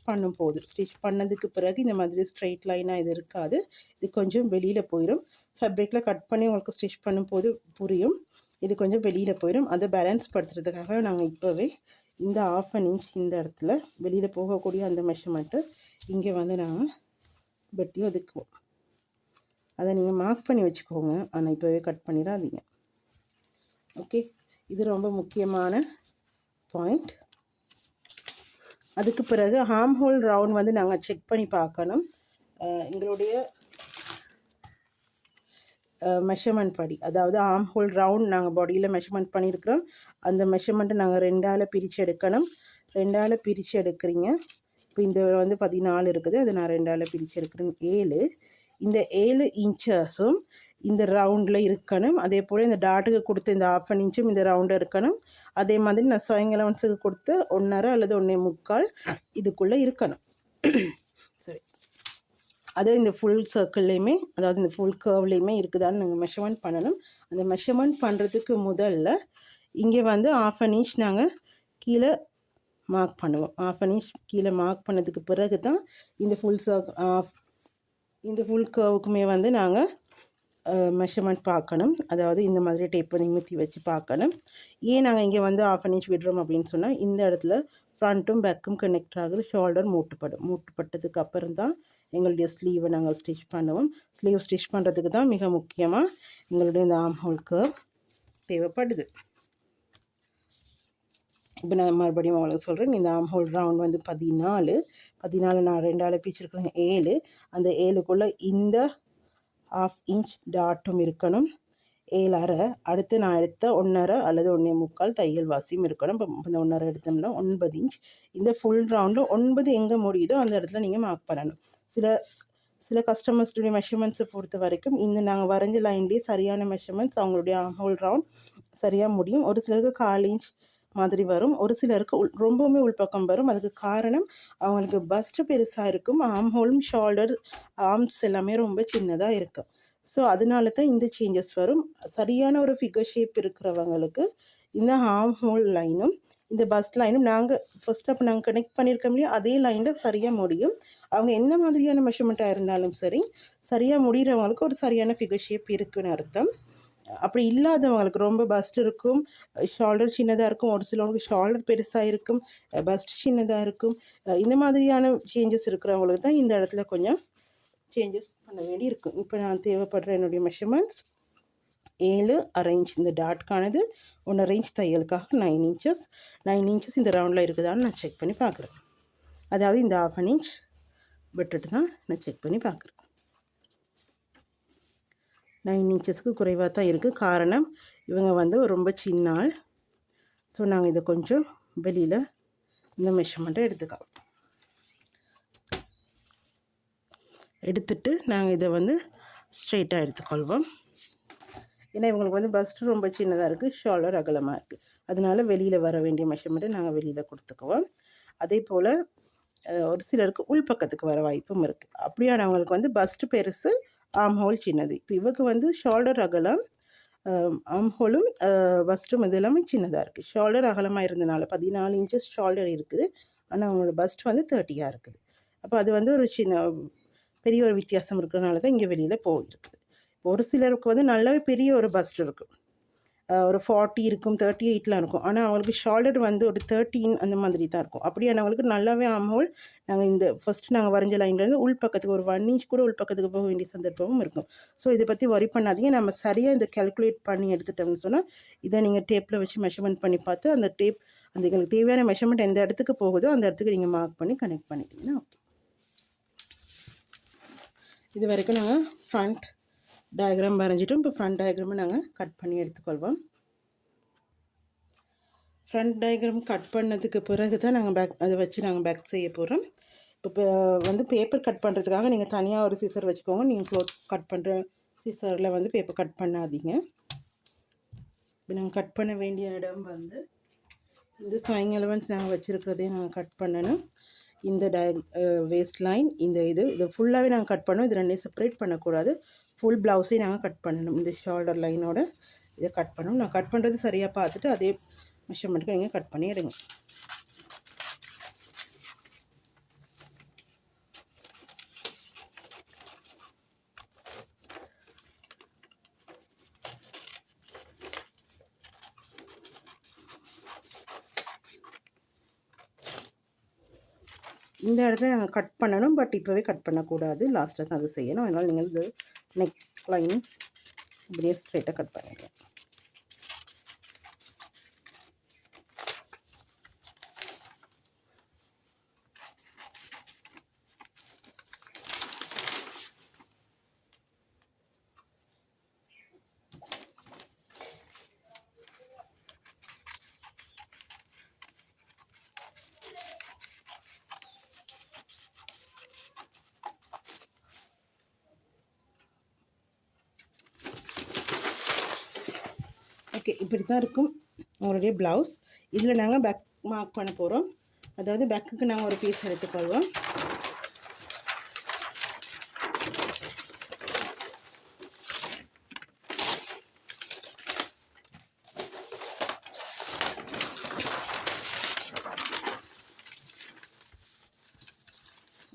A: பண்ணதுக்கு பிறகு இந்த மாதிரி ஸ்ட்ரெயிட் லைனாக இது இருக்காது. இது கொஞ்சம் வெளியில் போயிடும். ஃபேப்ரிக்கில் கட் பண்ணி உங்களுக்கு ஸ்டிச் பண்ணும்போது புரியும். இது கொஞ்சம் வெளியில் போயிடும். அதை பேலன்ஸ் படுத்துறதுக்காக நாங்கள் இப்போவே இந்த 1/2 இன்ச் இந்த இடத்துல வெளியில் போகக்கூடிய அந்த மெஷர்மெண்ட்டு இங்கே வந்து நாங்கள் வெட்டி ஒதுக்குவோம். அதை நீங்கள் மார்க் பண்ணி வச்சுக்கோங்க. ஆனால் இப்போவே கட் பண்ணிடாதீங்க. ஓகே, இது ரொம்ப முக்கியமான பாயிண்ட். அதுக்கு பிறகு ஆர்ம் ஹோல் ரவுண்ட் வந்து நாங்கள் செக் பண்ணி பார்க்கணும். எங்களுடைய மெஷர்மெண்ட் படி, அதாவது ஆர்ம் ஹோல் ரவுண்ட் நாங்கள் பாடியில் மெஷர்மெண்ட் பண்ணியிருக்கிறோம். அந்த மெஷர்மெண்ட்டை நாங்கள் 2ஆல் பிரித்து எடுக்கணும். 2ஆல் பிரித்து எடுக்கிறீங்க. இப்போ இந்த வந்து 14 இருக்குது. அதை நான் 2ஆல் பிரித்து எடுக்கிறேன் 7. இந்த 7 இன்ச்சஸும் இந்த ரவுண்டில் இருக்கணும். அதே போல் இந்த டாட்டுக்கு கொடுத்த இந்த 1/2 இன்ச்சும் இந்த ரவுண்டில் இருக்கணும். அதே மாதிரி நான் சோயிங் அலவன்ஸுக்கு கொடுத்து 1.5 அல்லது 1.25 இதுக்குள்ளே இருக்கணும். சரி, அது இந்த ஃபுல் சர்க்கிள்லேயுமே, அதாவது இந்த ஃபுல் கர்வ்லேயுமே இருக்குதான்னு நாங்கள் மெஷர்மெண்ட் பண்ணணும். அந்த மெஷர்மெண்ட் பண்ணுறதுக்கு முதல்ல இங்கே வந்து 1/2 இன்ச் நாங்கள் கீழே மார்க் பண்ணுவோம். 1/2 இன்ச் கீழே மார்க் பண்ணதுக்கு பிறகு தான் இந்த ஃபுல் கர்வுக்குமே வந்து நாங்கள் மெஷர்மெண்ட் பார்க்கணும். அதாவது இந்த மாதிரி டேப்பை நிமித்தி வச்சு பார்க்கணும். ஏன் நாங்கள் இங்கே வந்து 1/2 இன்ச் விடுறோம் அப்படின்னு சொன்னால், இந்த இடத்துல ஃப்ரண்ட்டும் பேக்கும் கனெக்ட் ஆகுது. ஷோல்டர் மூட்டுப்பட்டதுக்கு அப்புறம் தான் எங்களுடைய ஸ்லீவை நாங்கள் ஸ்டிச் பண்ணுவோம். ஸ்லீவ் ஸ்டிச் பண்ணுறதுக்கு தான் மிக முக்கியமாக எங்களுடைய இந்த ஆர்ம் ஹோல் கர்வ் தேவைப்படுது. இப்போ நான் மறுபடியும் உங்களுக்கு சொல்கிறேன். இந்த ஆர்ம் ஹோல் ரவுண்ட் வந்து 14 நான் 2ஆல் பிரிச்சிருக்கிறேன் 7. அந்த 7க்குள்ளே இந்த 1/2 இன்ச் டாட்டும் இருக்கணும். 7.5. அடுத்து நான் எடுத்த 1.5 அல்லது 1.25 தையல் வாசியும் இருக்கணும். இப்போ இந்த 1.5 எடுத்தோம்னா 9 இன்ச். இந்த ஃபுல் ரவுண்டு 9 எங்கே முடியுதோ அந்த இடத்துல நீங்கள் மார்க் பண்ணணும். சில கஸ்டமர்ஸுடைய மெஷர்மெண்ட்ஸை பொறுத்த வரைக்கும் இந்த நாங்கள் வரைஞ்ச லைன்லேயே சரியான மெஷர்மெண்ட்ஸ் அவங்களுடைய ஆர்ம் ஹோல் ரவுண்ட் சரியாக முடியும். ஒரு சிலருக்கு 1/4 இன்ச் மாதிரி வரும். ஒரு சிலருக்கு ரொம்பவுமே உள்பக்கம் வரும். அதுக்கு காரணம் அவங்களுக்கு பஸ்ட்டு பெருசாக இருக்கும். ஆர்ம் ஹோலும் ஷோல்டர் ஆர்ம்ஸ் எல்லாமே ரொம்ப சின்னதாக இருக்கும். ஸோ அதனால தான் இந்த சேஞ்சஸ் வரும். சரியான ஒரு ஃபிகர் ஷேப் இருக்கிறவங்களுக்கு இந்த ஆர்ம் ஹோல் லைனும் இந்த பஸ்ட் லைனும் நாங்கள் ஃபஸ்ட்டு நாங்கள் கனெக்ட் பண்ணியிருக்க முடியும் அதே லைனில் சரியாக முடியும். அவங்க என்ன மாதிரியான மெஷர்மெண்ட்டாக இருந்தாலும் சரி, சரியாக முடிகிறவங்களுக்கு ஒரு சரியான ஃபிகர் ஷேப் இருக்குன்னு அர்த்தம். அப்படி இல்லாதவங்களுக்கு ரொம்ப பஸ்ட் இருக்கும், ஷோல்டர் சின்னதாக இருக்கும், ஒரு சிலவங்களுக்கு ஷோல்டர் பெருசாக இருக்கும், பஸ்ட் சின்னதாக இருக்கும். இந்த மாதிரியான சேஞ்சஸ் இருக்கிறவங்களுக்கு தான் இந்த இடத்துல கொஞ்சம் சேஞ்சஸ் பண்ண வேண்டி இருக்கும். இப்போ நான் தேவைப்படுற என்னுடைய மெஷர்மெண்ட்ஸ் 7.5 இன்ச் இந்த டாட்கானது, 1.5 இன்ச் தையலுக்காக 9 இன்ச்சஸ் இந்த ரவுண்டில் இருக்குதான்னு நான் செக் பண்ணி பார்க்குறேன். அதாவது இந்த 1/2 இன்ச் விட்டுட்டு தான் நான் செக் பண்ணி பார்க்குறேன். 9 இன்ச்சஸ்க்கு குறைவாக தான் இருக்குது. காரணம் இவங்க வந்து ரொம்ப சின்ன ஆள். ஸோ நாங்கள் இதை கொஞ்சம் வெளியில் இந்த மெஷர்மெண்ட்டை எடுத்துட்டு நாங்கள் இதை வந்து ஸ்ட்ரெயிட்டாக எடுத்துக்கொள்வோம். ஏன்னா இவங்களுக்கு வந்து பஸ்ட்டு ரொம்ப சின்னதாக இருக்குது, ஷோல்டர் அகலமாக இருக்குது. அதனால் வெளியில் வர வேண்டிய மெஷர்மெண்ட்டை நாங்கள் வெளியில் கொடுத்துக்குவோம். அதே போல் ஒரு சிலருக்கு உள்பக்கத்துக்கு வர வாய்ப்பும் இருக்குது. அப்படியானவங்களுக்கு வந்து பஸ்ட்டு பெருசு, ஆர்ம் ஹோல் சின்னது. இப்போ இவருக்கு வந்து ஷோல்டர் அகலம், ஆர்ம் ஹோலும் பஸ்ட்டும் இது எல்லாமே சின்னதாக இருக்குது. ஷோல்டர் அகலமாக இருந்தனால 14 இன்ச்சஸ் ஷோல்டர் இருக்குது. ஆனால் அவங்களோட பஸ்ட் வந்து 30 இருக்குது. அப்போ அது வந்து ஒரு பெரிய ஒரு வித்தியாசம் இருக்கிறதுனால தான் இங்கே வெளியில் போயிருக்குது. ஒரு சிலருக்கு வந்து நல்லாவே பெரிய ஒரு பஸ்ட் இருக்கும், ஒரு 40 இருக்கும், 38லாம் இருக்கும். ஆனால் அவங்களுக்கு ஷோல்டர் வந்து ஒரு 13 அந்த மாதிரி தான் இருக்கும். அப்படியானவங்களுக்கு நல்லாவே ஆர்ம் ஹோல் நாங்கள் இந்த ஃபஸ்ட்டு நாங்கள் வரைஞ்ச லைன்லேருந்து உள்பக்கத்துக்கு ஒரு 1 இன்ச் கூட உள்பக்கத்துக்கு போக வேண்டிய சந்தர்ப்பமும் இருக்கும். ஸோ இதை பற்றி வரி பண்ணாதீங்க. நம்ம சரியாக இதை கேல்குலேட் பண்ணி எடுத்துட்டோம்னு சொன்னால் இதை நீங்கள் டேப்பில் வச்சு மெஷர்மெண்ட் பண்ணி பார்த்து அந்த டேப் அந்த எங்களுக்கு தேவையான மெஷர்மெண்ட் எந்த இடத்துக்கு போகுதோ அந்த இடத்துக்கு நீங்கள் மார்க் பண்ணி கனெக்ட் பண்ணிக்கிங்கன்னா ஓகே. இது வரைக்கும் நாங்கள் ஃப்ரண்ட் டயக்ராம் வரைஞ்சிட்டோம். இப்போ ஃப்ரண்ட் டயக்ராமை நாங்கள் கட் பண்ணி எடுத்துக்கொள்வோம். ஃப்ரண்ட் டயக்ராம் கட் பண்ணதுக்கு பிறகு தான் நாங்கள் அதை வச்சு நாங்கள் பேக் செய்ய போகிறோம். இப்போ வந்து பேப்பர் கட் பண்ணுறதுக்காக நீங்கள் தனியாக ஒரு சிசர் வச்சுக்கோங்க. நீங்கள் க்ளோத் கட் பண்ணுற சிசரில் வந்து பேப்பர் கட் பண்ணாதீங்க. இப்போ நாங்கள் கட் பண்ண வேண்டிய இடம் வந்து இந்த ஸ்வைங் எலவன்ஸ் நாங்கள் வச்சுருக்கிறதே நாங்கள் கட் பண்ணணும். இந்த வேஸ்ட் லைன் இது ஃபுல்லாகவே நாங்கள் கட் பண்ணோம். இது ரெண்டையும் செப்பரேட் பண்ணக்கூடாது. ஃபுல் ப்ளவுஸையும் நாங்கள் கட் பண்ணணும். இந்த ஷோல்டர் லைனோட இதை கட் பண்ணணும். நான் கட் பண்ணுறது சரியாக பார்த்துட்டு அதே மெஷர்மெண்ட்டுக்கு நீங்கள் கட் பண்ணி எடுங்க. இந்த இடத்துல நாங்கள் கட் பண்ணணும். பட் இப்போவே கட் பண்ணக்கூடாது. லாஸ்ட்டில் தான் அது செய்யணும். அதனால் நீங்கள் இது நெக் லைன் இப்படியே ஸ்ட்ரெயிட்டாக கட் பண்ணிடுங்க. ஓகே, இப்படி தான் இருக்கும் உங்களுடைய ப்ளவுஸ். இதில் நாங்கள் பேக் மார்க் பண்ண போகிறோம். அதாவது பேக்குக்கு நாங்கள் ஒரு பீஸ் எடுத்துக்கொள்வோம்.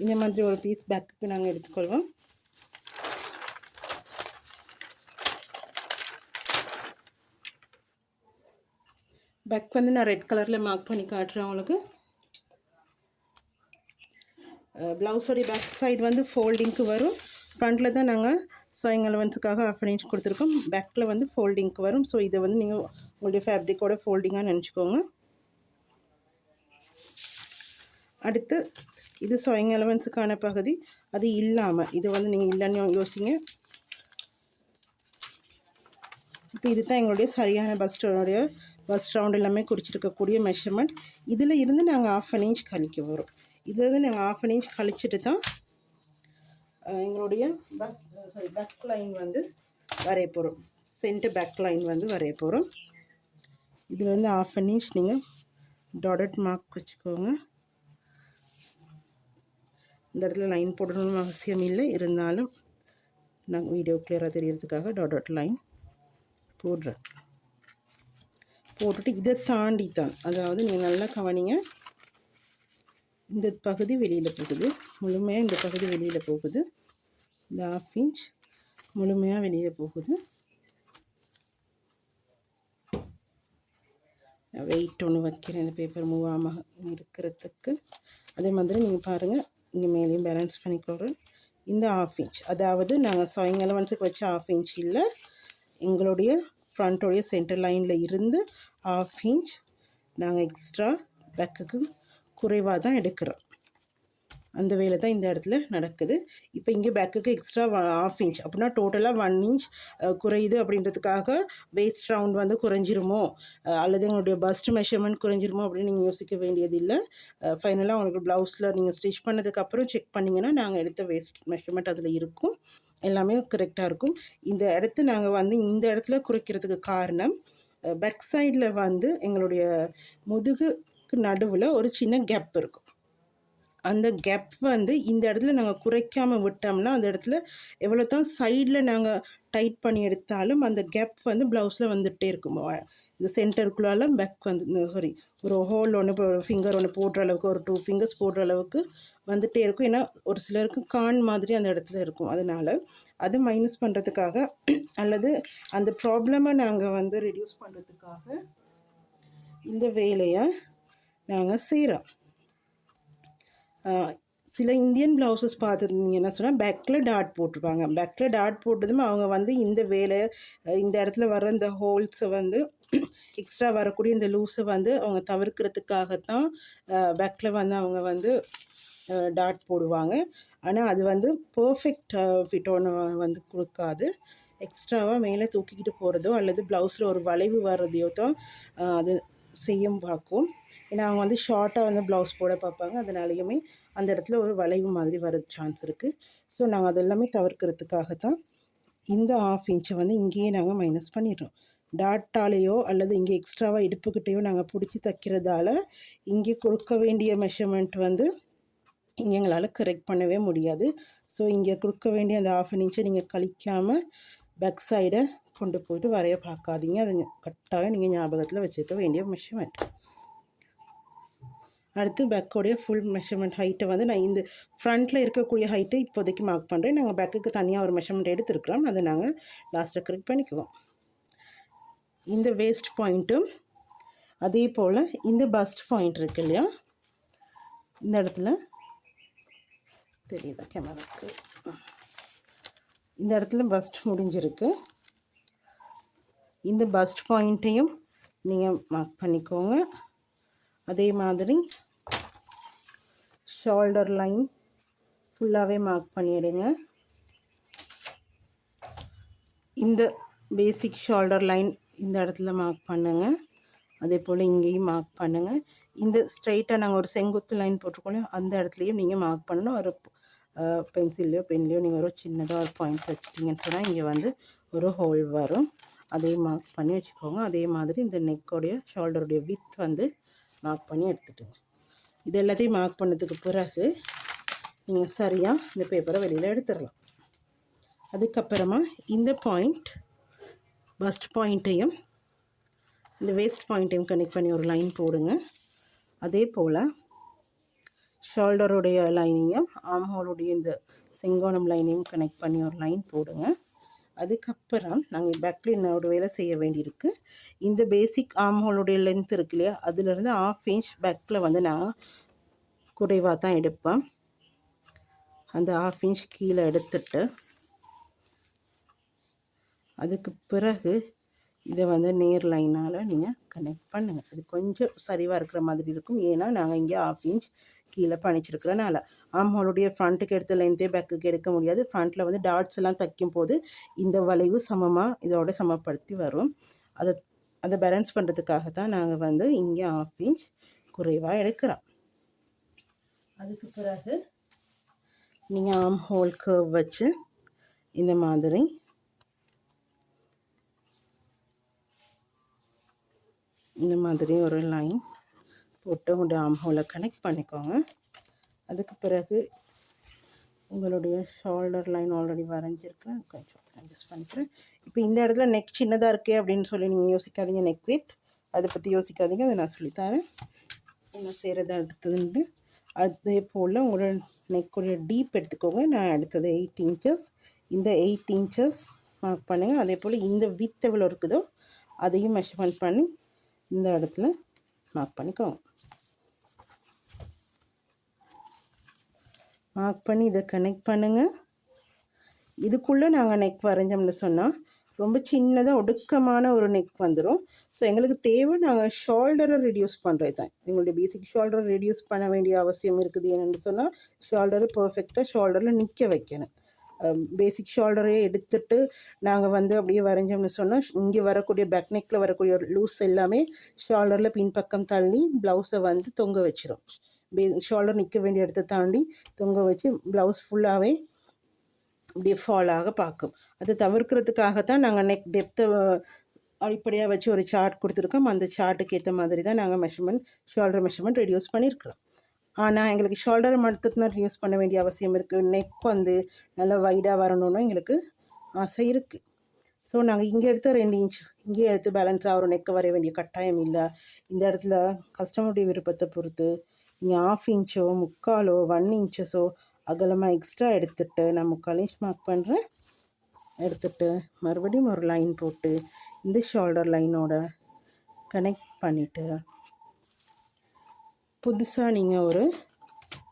A: இந்த மாதிரி ஒரு பீஸ் பேக்குக்கு நாங்கள் எடுத்துக்கொள்வோம். பேக் வந்து நான் ரெட் கலரில் மார்க் பண்ணி காட்டுறேன் உங்களுக்கு. ப்ளவுஸோடைய பேக் சைடு வந்து ஃபோல்டிங்க்கு வரும். ஃப்ரண்ட்டில் தான் நாங்கள் ஸ்வைங் அலவன்ஸுக்காக 1/2 இன்ச் கொடுத்துருக்கோம். பேக்கில் வந்து ஃபோல்டிங்க்கு வரும். ஸோ இதை வந்து நீங்கள் உங்களுடைய ஃபேப்ரிக்கோட ஃபோல்டிங்காக நினச்சிக்கோங்க. அடுத்து இது ஸ்வைங் அலவன்ஸுக்கான பகுதி. அது இல்லாமல் இதை வந்து நீங்கள் இல்லைன்னு யோசிங்க. இப்போ இது தான் எங்களுடைய சரியான பஸ்ட் ரவுண்ட் எல்லாமே குறிச்சிருக்கக்கூடிய மெஷர்மெண்ட். இதில் இருந்து நாங்கள் 1/2 இன்ச் கழிக்க வரும். இதிலேருந்து நாங்கள் 1/2 இன்ச் கழிச்சிட்டு தான் எங்களுடைய பேக் லைன் வந்து வரைய போகிறோம். சென்டர் பேக் லைன் வந்து வரைய போகிறோம். இதில் வந்து 1/2 இன்ச் நீங்கள் டாடட் மார்க் வச்சுக்கோங்க. இந்த இடத்துல லைன் போடணும்னு அவசியம் இல்லை. இருந்தாலும் நாங்கள் வீடியோ கிளியராக தெரியறதுக்காக டாடட் லைன் போடுறேன். போட்டுட்டு இதை தாண்டி தான், அதாவது நீங்கள் நல்லா கவனிங்க, இந்த பகுதி வெளியில் போகுது. முழுமையாக இந்த பகுதி வெளியில் போகுது. இந்த 1/2 இன்ச் முழுமையாக வெளியில் போகுது. வெயிட் ஒன்று வைக்கிறேன் இந்த பேப்பர் மூவ் ஆகாம இருக்கிறதுக்கு. அதே மாதிரி நீங்கள் பாருங்கள், இங்கே மேலேயும் பேலன்ஸ் பண்ணிக்கொள்கிறேன். இந்த 1/2 இன்ச், அதாவது நாங்கள் ஸ்வைங் அலவன்ஸுக்கு வச்ச 1/2 இன்ச் இல்லை, எங்களுடைய ஃப்ரண்ட்டோடைய சென்டர் லைனில் இருந்து 1/2 இன்ச் நாங்கள் எக்ஸ்ட்ரா பேக்குக்கு குறைவாக தான் எடுக்கிறோம். அந்த வேலை தான் இந்த இடத்துல நடக்குது. இப்போ இங்கே பேக்குக்கு எக்ஸ்ட்ரா 1/2 இன்ச் அப்படின்னா டோட்டலாக 1 இன்ச் குறையுது. அப்படின்றதுக்காக வேஸ்ட் ரவுண்ட் வந்து குறைஞ்சிருமோ அல்லது எங்களுடைய பஸ்ட் மெஷர்மெண்ட் குறைஞ்சிருமோ அப்படின்னு நீங்கள் யோசிக்க வேண்டியதில்லை. ஃபைனலாக உங்களுக்கு ப்ளவுஸில் நீங்கள் ஸ்டிச் பண்ணதுக்கப்புறம் செக் பண்ணிங்கன்னா நாங்கள் எடுத்த வேஸ்ட் மெஷர்மெண்ட் அதில் இருக்கும். எல்லாமே கரெக்டாக இருக்கும். இந்த நாங்கள் வந்து இந்த இடத்துல குறைக்கிறதுக்கு காரணம், பேக் சைடில் வந்து எங்களுடைய முதுகுக்கு நடுவில் ஒரு சின்ன கேப் இருக்கும். அந்த கேப் வந்து இந்த இடத்துல நாங்கள் குறைக்காமல் விட்டோம்னா அந்த இடத்துல எவ்வளோ தான் சைடில் நாங்கள் டைட் பண்ணி எடுத்தாலும் அந்த கேப் வந்து ப்ளவுஸில் வந்துகிட்டே இருக்கும். இந்த சென்டருக்குள்ளால பேக் வந்து ஒரு ஹோல் ஒன்று, ஒரு ஃபிங்கர் ஒன்று போடுற அளவுக்கு, ஒரு 2 ஃபிங்கர்ஸ் போடுற அளவுக்கு வந்துகிட்டே இருக்கும். ஏன்னா ஒரு சிலருக்கு கான் மாதிரி அந்த இடத்துல இருக்கும். அதனால் அதை மைனஸ் பண்ணுறதுக்காக அல்லது அந்த ப்ராப்ளமை நாங்கள் வந்து ரெடியூஸ் பண்ணுறதுக்காக இந்த வேலையை நாங்கள் செய்கிறோம். சில இந்தியன் ப்ளவுசஸ் பார்த்துருந்தீங்கன்னா சொன்னால் பேக்கில் டாட் போட்டிருப்பாங்க. பேக்கில் டாட் போட்டதும் அவங்க வந்து இந்த வேலை இந்த இடத்துல வர இந்த ஹோல்ஸை வந்து எக்ஸ்ட்ரா வரக்கூடிய இந்த லூஸை வந்து அவங்க தவிர்க்கிறதுக்காகத்தான் பேக்கில் வந்து அவங்க வந்து டாட் போடுவாங்க. ஆனால் அது வந்து பர்ஃபெக்ட் ஃபிட் ஒன்று வந்து கொடுக்காது. எக்ஸ்ட்ராவாக மேலே தூக்கிக்கிட்டு போகிறதோ அல்லது ப்ளவுஸில் ஒரு வளைவு வர்றதையோ தான் அது செய்யும் பார்க்கும். ஏன்னா அவங்க வந்து ஷார்ட்டாக வந்து ப்ளவுஸ் போட பார்ப்பாங்க. அதனாலேயுமே அந்த இடத்துல ஒரு வளைவு மாதிரி வர சான்ஸ் இருக்குது. ஸோ நாங்கள் அதெல்லாமே தவிர்க்கிறதுக்காகத்தான் இந்த 1/2 இன்ச்சை வந்து இங்கேயே நாங்கள் மைனஸ் பண்ணிடுறோம். டாட்டாலேயோ அல்லது இங்கே எக்ஸ்ட்ராவாக இடுப்புக்கிட்டேயோ நாங்கள் பிடிச்சி தைக்கிறதால இங்கே கொடுக்க வேண்டிய மெஷர்மெண்ட் வந்து இங்கே எங்களால் கரெக்ட் பண்ணவே முடியாது. ஸோ இங்கே கொடுக்க வேண்டிய அந்த 1/2 இன்ச்சை நீங்கள் கழிக்காமல் பேக் சைடை கொண்டு போய்ட்டு வரைய பார்க்காதீங்க. அது கரெக்டாக நீங்கள் ஞாபகத்தில் வச்சுக்க வேண்டிய மெஷர்மெண்ட். அடுத்து பேக்கோடைய ஃபுல் மெஷர்மெண்ட் ஹைட்டை வந்து நான் இந்த ஃப்ரண்ட்டில் இருக்கக்கூடிய ஹைட்டை இப்போதைக்கு மார்க் பண்ணுறேன். நாங்கள் பேக்குக்கு தனியாக ஒரு மெஷர்மெண்ட் எடுத்துருக்கிறோம். அதை நாங்கள் லாஸ்ட்டாக கரெக்ட் பண்ணிக்குவோம். இந்த வேஸ்ட் பாயிண்ட்டும் அதே போல் இந்த பஸ்ட் பாயிண்ட் இருக்கு இல்லையா, இந்த இடத்துல தெரியுதா கேமராக்கு, இந்த இடத்துல பஸ்ட் முடிஞ்சிருக்கு. இந்த பஸ்ட் பாயிண்ட்டையும் நீங்கள் மார்க் பண்ணிக்கோங்க. அதே மாதிரி ஷோல்டர் லைன் ஃபுல்லாகவே மார்க் பண்ணிவிடுங்க. இந்த பேசிக் ஷோல்டர் லைன் இந்த இடத்துல மார்க் பண்ணுங்கள். அதே போல் இங்கேயும் மார்க் பண்ணுங்கள். இந்த ஸ்ட்ரைட்டாக நாங்கள் ஒரு செங்குத்து லைன் போட்டிருக்கோம், அந்த இடத்துலையும் நீங்கள் மார்க் பண்ணணும். ஒரு பென்சில்லையோ பென்லையோ நீங்கள் ஒரு சின்னதாக ஒரு பாயிண்ட் வச்சுட்டிங்கன்னு சொன்னால் இங்கே வந்து ஒரு ஹோல் வரும். அதையும் மார்க் பண்ணி வச்சுக்கோங்க. அதே மாதிரி இந்த நெக்கோடைய ஷோல்டருடைய வித் வந்து மார்க் பண்ணி எடுத்துட்டுங்க. இது எல்லாத்தையும் மார்க் பண்ணதுக்கு பிறகு நீங்கள் சரியாக இந்த பேப்பரை வெளியில் எடுத்துடலாம். அதுக்கப்புறமா இந்த பாயிண்ட் பஸ்ட் பாயிண்ட்டையும் இந்த வேஸ்ட் பாயிண்ட்டையும் கனெக்ட் பண்ணி ஒரு லைன் போடுங்க. அதே போல் ஷோல்டருடைய லைனையும் ஆம்ஹோலுடைய இந்த செங்கோணம் லைனையும் கனெக்ட் பண்ணி ஒரு லைன் போடுங்க. அதுக்கப்புறம் நாங்கள் பேக்கில் இன்னொரு வேலை செய்ய வேண்டியிருக்கு. இந்த பேசிக் ஆம்ஹோலுடைய லென்த் இருக்கு இல்லையா, அதுலேருந்து 1/2 இன்ச் பேக்கில் வந்து நான் குறைவாக தான் எடுப்பேன். அந்த 1/2 இன்ச் கீழே எடுத்துட்டு அதுக்கு பிறகு இதை வந்து நேர் லைனால் நீங்கள் கனெக்ட் பண்ணுங்கள். அது கொஞ்சம் சரிவாக இருக்கிற மாதிரி இருக்கும். ஏன்னா நாங்கள் இங்கே 1/2 இன்ச் கீழே பணிச்சிருக்கிறனால ஆம்ஹோலுடைய ஃப்ரண்ட்டுக்கு எடுத்த லென்த்தே பேக்குக்கு எடுக்க முடியாது. ஃப்ரண்ட்டில் வந்து டாட்ஸ் எல்லாம் தைக்கும் போது இந்த வளைவு சமமாக இதோட சமப்படுத்தி வரும். அதை பேலன்ஸ் பண்ணுறதுக்காக தான் நாங்கள் வந்து இங்கே 1/2 இன்ச் குறைவாக எடுக்கிறோம். அதுக்கு பிறகு நீங்கள் ஆம்ஹோல் கர்வ் வச்சு இந்த மாதிரி ஒரு லைன் போட்டு உங்களுடைய ஆம்ஹோலை கனெக்ட் பண்ணிக்கோங்க. அதுக்கு பிறகு உங்களுடைய ஷோல்டர் லைன் ஆல்ரெடி வரைஞ்சிருக்கேன், கொஞ்சம் அட்ஜஸ்ட் பண்ணிக்கிறேன். இப்போ இந்த இடத்துல நெக் சின்னதாக இருக்கே அப்படின்னு சொல்லி நீங்கள் யோசிக்காதீங்க. நெக் வித் அதை பற்றி யோசிக்காதீங்க, அதை நான் சொல்லித்தரேன் என்ன செய்கிறதா அடுத்ததுண்டு. அதே போல் உங்களோட நெக்குடைய டீப் எடுத்துக்கோங்க. நான் அடுத்தது 8 இன்ச்சஸ். இந்த 8 இன்ச்சஸ் மார்க் பண்ணுங்கள். அதே போல் இந்த வித் எவ்வளோ இருக்குதோ அதையும் மெஷர்மெண்ட் பண்ணி இந்த இடத்துல மார்க் பண்ணிக்கோங்க. மார்க் பண்ணி இதை கனெக்ட் பண்ணுங்கள். இதுக்குள்ளே நாங்கள் நெக் வரைஞ்சோம்னு சொன்னால் ரொம்ப சின்னதாக ஒடுக்கமான ஒரு நெக் வந்துடும். ஸோ எங்களுக்கு தேவை நாங்கள் ஷோல்டரை ரெடியூஸ் பண்ணுறது தான். எங்களுடைய பேசிக் ஷோல்டரை ரெடியூஸ் பண்ண வேண்டிய அவசியம் இருக்குது. என்னென்னு சொன்னால் ஷோல்டரை பர்ஃபெக்டாக ஷோல்டரில் நிற்க வைக்கணும். பேசிக் ஷோல்டரே எடுத்துட்டு நாங்கள் வந்து அப்படியே வரைஞ்சோம்னு சொன்னால் இங்கே வரக்கூடிய பேக் நெக்கில் வரக்கூடிய லூஸ் எல்லாமே ஷோல்டரில் பின்பக்கம் தள்ளி ப்ளவுஸை வந்து தொங்க வச்சிடும். ஷோல்டர் நிற்க வேண்டிய இடத்த தாண்டி தொங்க வச்சு ப்ளவுஸ் ஃபுல்லாகவே அப்படியே ஃபாலாக பார்க்கும். அதை தவிர்க்கிறதுக்காகத்தான் நாங்கள் நெக் டெப்த்தை அடிப்படையாக வச்சு ஒரு சார்ட் கொடுத்துருக்கோம். அந்த சார்ட்டுக்கு ஏற்ற மாதிரி தான் நாங்கள் ஷோல்டர் மெஷர்மெண்ட் ரெடியூஸ் பண்ணியிருக்கிறோம். ஆனால் எங்களுக்கு ஷோல்டரை மட்டும் தான் ரெடியூஸ் பண்ண வேண்டிய அவசியம் இருக்குது. நெக் வந்து நல்லா வைடாக வரணும்னு எங்களுக்கு ஆசை இருக்குது. ஸோ நாங்கள் இங்கே எடுத்து 2 இன்ச் இங்கே எடுத்து பேலன்ஸாக ஒரு நெக்கை வரைய வேண்டிய கட்டாயம் இல்லை. இந்த இடத்துல கஸ்டமருடைய விருப்பத்தை பொறுத்து நீங்கள் 1/2 இன்ச்சோ 3/4 1 இன்ச்சஸோ அகலமாக எக்ஸ்ட்ரா எடுத்துகிட்டு நான் 3/4 இன்ச் மார்க் பண்ணுறேன். எடுத்துகிட்டு மறுபடியும் ஒரு லைன் போட்டு இந்த ஷோல்டர் லைனோட கனெக்ட் பண்ணிவிட்டு புதுசாக நீங்கள் ஒரு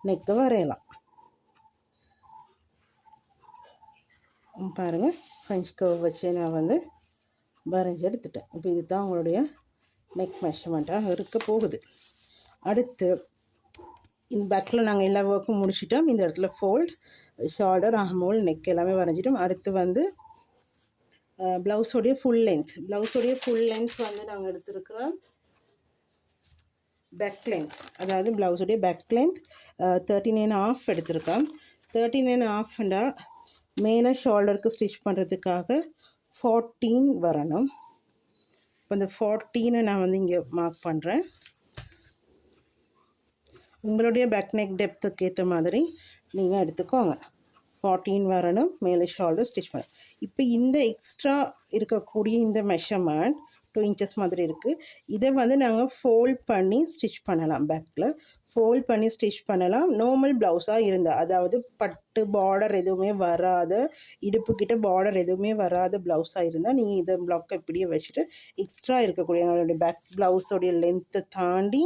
A: நெக்கை வரையலாம். பாருங்கள், ஃப்ரெஞ்ச் கர்வ் வச்சு நான் வந்து வரைஞ்சி எடுத்துட்டேன். இப்போ இது தான் உங்களுடைய நெக் மெஷர்மெண்ட்டாக இருக்க போகுது. அடுத்து இந்த பேக்கில் நாங்கள் எல்லா ஒர்க்கும் முடிச்சிட்டோம். இந்த இடத்துல ஃபோல்ட், ஷோல்டர், ஆர்ம்ஹோல், நெக் எல்லாமே வரைஞ்சிட்டோம். அடுத்து வந்து ப்ளவுஸோடைய ஃபுல் லென்த் வந்து நாங்கள் எடுத்துருக்கிறோம். பேக் லென்த், அதாவது ப்ளவுஸுடைய பேக் லென்த் 13.5 எடுத்திருக்கோம். 13.5ண்டா மேலே ஷோல்டருக்கு ஸ்டிச் பண்ணுறதுக்காக 14 வரணும். இப்போ இந்த 14 நான் வந்து இங்கே மார்க் பண்ணுறேன். உங்களுடைய பேக் நெக் டெப்த்துக்கு ஏற்ற மாதிரி நீங்கள் எடுத்துக்கோங்க. 14 வரணும், மேலே ஷோல்டர் ஸ்டிச் பண்ண. இப்போ இந்த எக்ஸ்ட்ரா இருக்கக்கூடிய இந்த மெஷர்மெண்ட் 2 இன்ச்சஸ் மாதிரி இருக்குது. இதை வந்து நாங்கள் ஃபோல்ட் பண்ணி ஸ்டிச் பண்ணலாம். பேக்கில் ஃபோல்ட் பண்ணி ஸ்டிச் பண்ணலாம். நார்மல் ப்ளவுஸாக இருந்தால், அதாவது பட்டு பார்டர் எதுவுமே வராத, இடுப்புக்கிட்ட பார்டர் எதுவுமே வராத ப்ளவுஸாக இருந்தால் நீங்கள் இதை ப்ளாக்கை இப்படியே வச்சுட்டு எக்ஸ்ட்ரா இருக்கக்கூடிய எங்களுடைய பேக் ப்ளவுஸோடைய லென்த்தை தாண்டி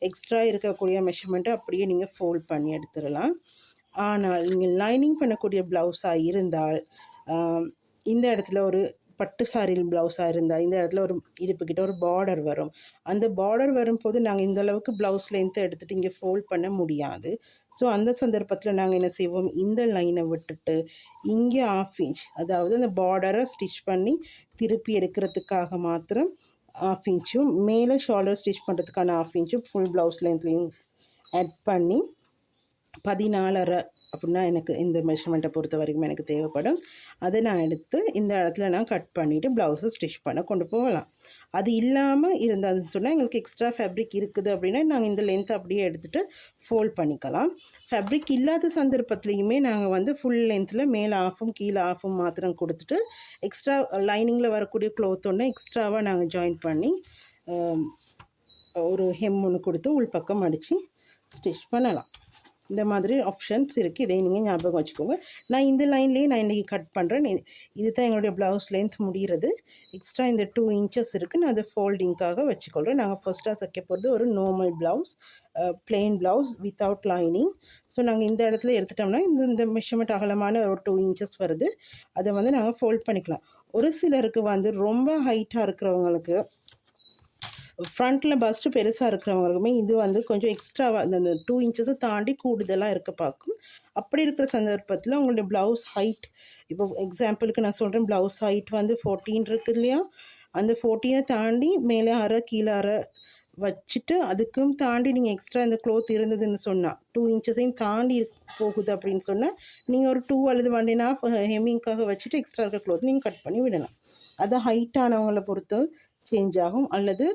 A: எக்ஸ்ட்ரா இருக்கக்கூடிய மெஷர்மெண்ட்டை அப்படியே நீங்கள் ஃபோல்ட் பண்ணி எடுத்துடலாம். ஆனால் நீங்கள் லைனிங் பண்ணக்கூடிய ப்ளவுஸாக இருந்தால், இந்த இடத்துல ஒரு பட்டு சாரியில் ப்ளவுஸாக இருந்தால் இந்த இடத்துல ஒரு இடுப்புக்கிட்ட ஒரு பார்டர் வரும். அந்த பார்டர் வரும்போது நாங்கள் இந்த அளவுக்கு ப்ளவுஸ் லென்த்தை எடுத்துகிட்டு இங்கே ஃபோல்ட் பண்ண முடியாது. ஸோ அந்த சந்தர்ப்பத்தில் நாங்கள் என்ன செய்வோம், இந்த லைனை விட்டுட்டு இங்கே 1/2 இன்ச், அதாவது அந்த பார்டரை ஸ்டிச் பண்ணி திருப்பி எடுக்கிறதுக்காக மாத்திரம் 1/2 இன்ச்சும், மேலே ஷோல்டர் ஸ்டிச் பண்ணுறதுக்கான 1/2 இன்ச்சும் ஃபுல் ப்ளவுஸ் லென்த்லேயும் ஆட் பண்ணி 14.5 அப்படின்னா எனக்கு இந்த மெஷர்மெண்ட்டை பொறுத்த வரைக்கும் எனக்கு தேவைப்படும். அதை நான் எடுத்து இந்த இடத்துல நான் கட் பண்ணிவிட்டு ப்ளவுஸை ஸ்டிச் பண்ண கொண்டு போகலாம். அது இல்லாமல் இருந்ததுன்னு சொன்னால் எங்களுக்கு எக்ஸ்ட்ரா ஃபேப்ரிக் இருக்குது அப்படின்னா நாங்கள் இந்த லென்த் அப்படியே எடுத்துகிட்டு ஃபோல்ட் பண்ணிக்கலாம். ஃபேப்ரிக் இல்லாத சந்தர்ப்பத்துலேயுமே நாங்கள் வந்து ஃபுல் லென்த்தில் மேலே ஆஃபும் கீழே ஆஃபும் மாத்திரம் கொடுத்துட்டு எக்ஸ்ட்ரா லைனிங்கில் வரக்கூடிய க்ளோத் ஒன்று எக்ஸ்ட்ராவாக நாங்கள் ஜாயின் பண்ணி ஒரு ஹெம் ஒன்று கொடுத்து உள்பக்கம் அடித்து ஸ்டிச் பண்ணலாம். இந்த மாதிரி ஆப்ஷன்ஸ் இருக்குது. இதை நீங்கள் ஞாபகம் வச்சுக்கோங்க. நான் இந்த லைன்லேயே நான் இன்றைக்கி கட் பண்ணுறேன். இது தான் எங்களுடைய ப்ளவுஸ் லென்த் முடிகிறது. எக்ஸ்ட்ரா இந்த 2 இன்ச்சஸ் இருக்குது. நான் அதை ஃபோல்டிங்காக வச்சுக்கொள்கிறேன். நாங்கள் ஃபர்ஸ்ட்டாக தைக்க போகிறது ஒரு normal blouse, plain blouse without lining. So நாங்கள் இந்த இடத்துல எடுத்துட்டோம்னா இந்த மெஷர்மெண்ட் அகலமான ஒரு 2 இன்ச்சஸ் வருது. அதை வந்து நாங்கள் ஃபோல்ட் பண்ணிக்கலாம். ஒரு சிலருக்கு வந்து ரொம்ப ஹைட்டாக இருக்கிறவங்களுக்கு, ஃப்ரண்ட்டில் பஸ்ட்டு பெருசாக இருக்கிறவங்களுக்குமே இது வந்து கொஞ்சம் எக்ஸ்ட்ராவாக அந்த 2 இன்ச்சஸை தாண்டி கூடுதலாக இருக்க பார்க்கும். அப்படி இருக்கிற சந்தர்ப்பத்தில் உங்களுடைய ப்ளவுஸ் ஹைட், இப்போ எக்ஸாம்பிளுக்கு நான் சொல்கிறேன், ப்ளவுஸ் ஹைட் வந்து 14 இருக்குது இல்லையா, அந்த 14 தாண்டி மேலே அரை கீழே அரை வச்சுட்டு அதுக்கும் தாண்டி நீங்கள் எக்ஸ்ட்ரா இந்த க்ளோத் இருந்ததுன்னு சொன்னால் 2 இன்ச்சஸையும் தாண்டி போகுது அப்படின்னு சொன்னால் நீங்கள் ஒரு 2 அல்லது 1.5 ஹெம்மிங்காக வச்சுட்டு எக்ஸ்ட்ரா இருக்க க்ளோத் நீங்கள் கட் பண்ணி விடலாம். அதை ஹைட்டானவங்களை பொறுத்து சேஞ்ச் ஆகும். அல்லது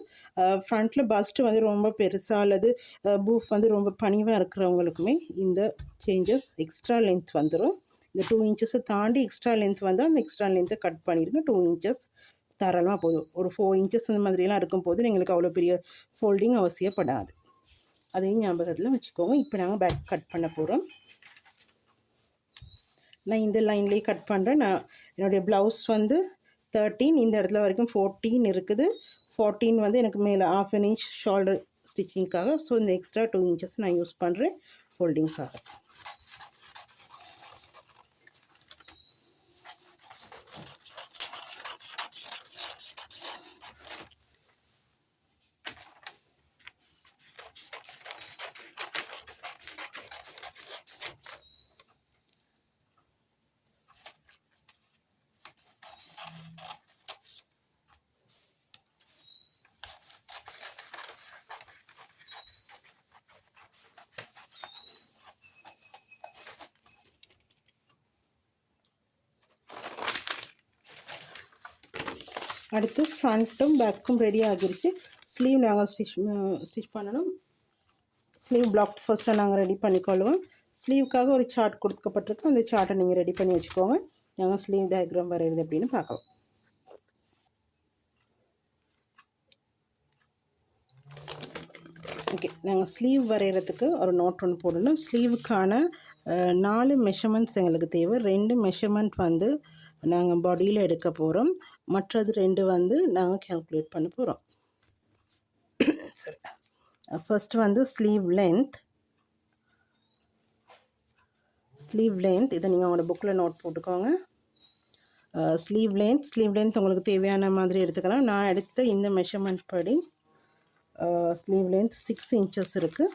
A: ஃப்ரண்ட்டில் பஸ்ட்டு வந்து ரொம்ப பெருசாக அல்லது பூஃப் வந்து ரொம்ப பணிவாக இருக்கிறவங்களுக்குமே இந்த சேஞ்சஸ் எக்ஸ்ட்ரா லென்த் வந்துடும். இந்த 2 இன்ச்சஸை தாண்டி எக்ஸ்ட்ரா லென்த் வந்தால் அந்த எக்ஸ்ட்ரா லென்த்தை கட் பண்ணிடுங்க. 2 இன்ச்சஸ் தாராளமாக போதும். ஒரு 4 இன்ச்சஸ் அந்த மாதிரிலாம் இருக்கும்போது எங்களுக்கு அவ்வளோ பெரிய ஃபோல்டிங் அவசியப்படாது. அதையும் ஞாபகத்தில் வச்சுக்கோங்க. இப்போ நாங்கள் பேக் கட் பண்ண போகிறோம். நான் இந்த லைன்லேயே கட் பண்ணுறேன். நான் என்னுடைய ப்ளவுஸ் வந்து 13, இந்த இடத்துல வரைக்கும் 14 இருக்குது. 14 வந்து எனக்கு மேலே 1/2 இன்ச் ஷோல்டர் ஸ்டிச்சிங்காக. ஸோ இந்த எக்ஸ்ட்ரா 2 இன்ச்சஸ் நான் யூஸ் பண்ணுறேன் ஃபோல்டிங்காக. அடுத்து ஃப்ரண்ட்டும் பேக்கும் ரெடி ஆகிருச்சு. ஸ்லீவ் நாங்கள் ஸ்டிச் பண்ணணும். ஸ்லீவ் பிளாக் ஃபர்ஸ்ட்டாக நாங்கள் ரெடி பண்ணிக்கொள்வோம். ஸ்லீவுக்காக ஒரு சார்ட் கொடுக்கப்பட்டிருக்கு. அந்த சார்ட்டை நீங்கள் ரெடி பண்ணி வச்சுக்கோங்க. நாங்கள் ஸ்லீவ் டயக்ராம் வரைகிறது அப்படின்னு பார்க்கலாம். ஓகே, நாங்கள் ஸ்லீவ் வரைகிறதுக்கு ஒரு நோட் ஒன்று போடணும். ஸ்லீவுக்கான 4 மெஷர்மெண்ட்ஸ் எங்களுக்கு தேவை. 2 மெஷர்மெண்ட் வந்து நாங்கள் பாடியில் எடுக்க போகிறோம். மற்றது 2 வந்து நாங்கள் கேல்குலேட் பண்ண போகிறோம். சரி, ஃபர்ஸ்ட் வந்து ஸ்லீவ் லென்த். இதை நீங்கள் உங்களோட புக்கில் நோட் போட்டுக்கோங்க. ஸ்லீவ் லென்த் உங்களுக்கு தேவையான மாதிரி எடுத்துக்கலாம். நான் எடுத்த இந்த மெஷர்மெண்ட் படி ஸ்லீவ் லென்த் 6 இன்ச்சஸ் இருக்குது.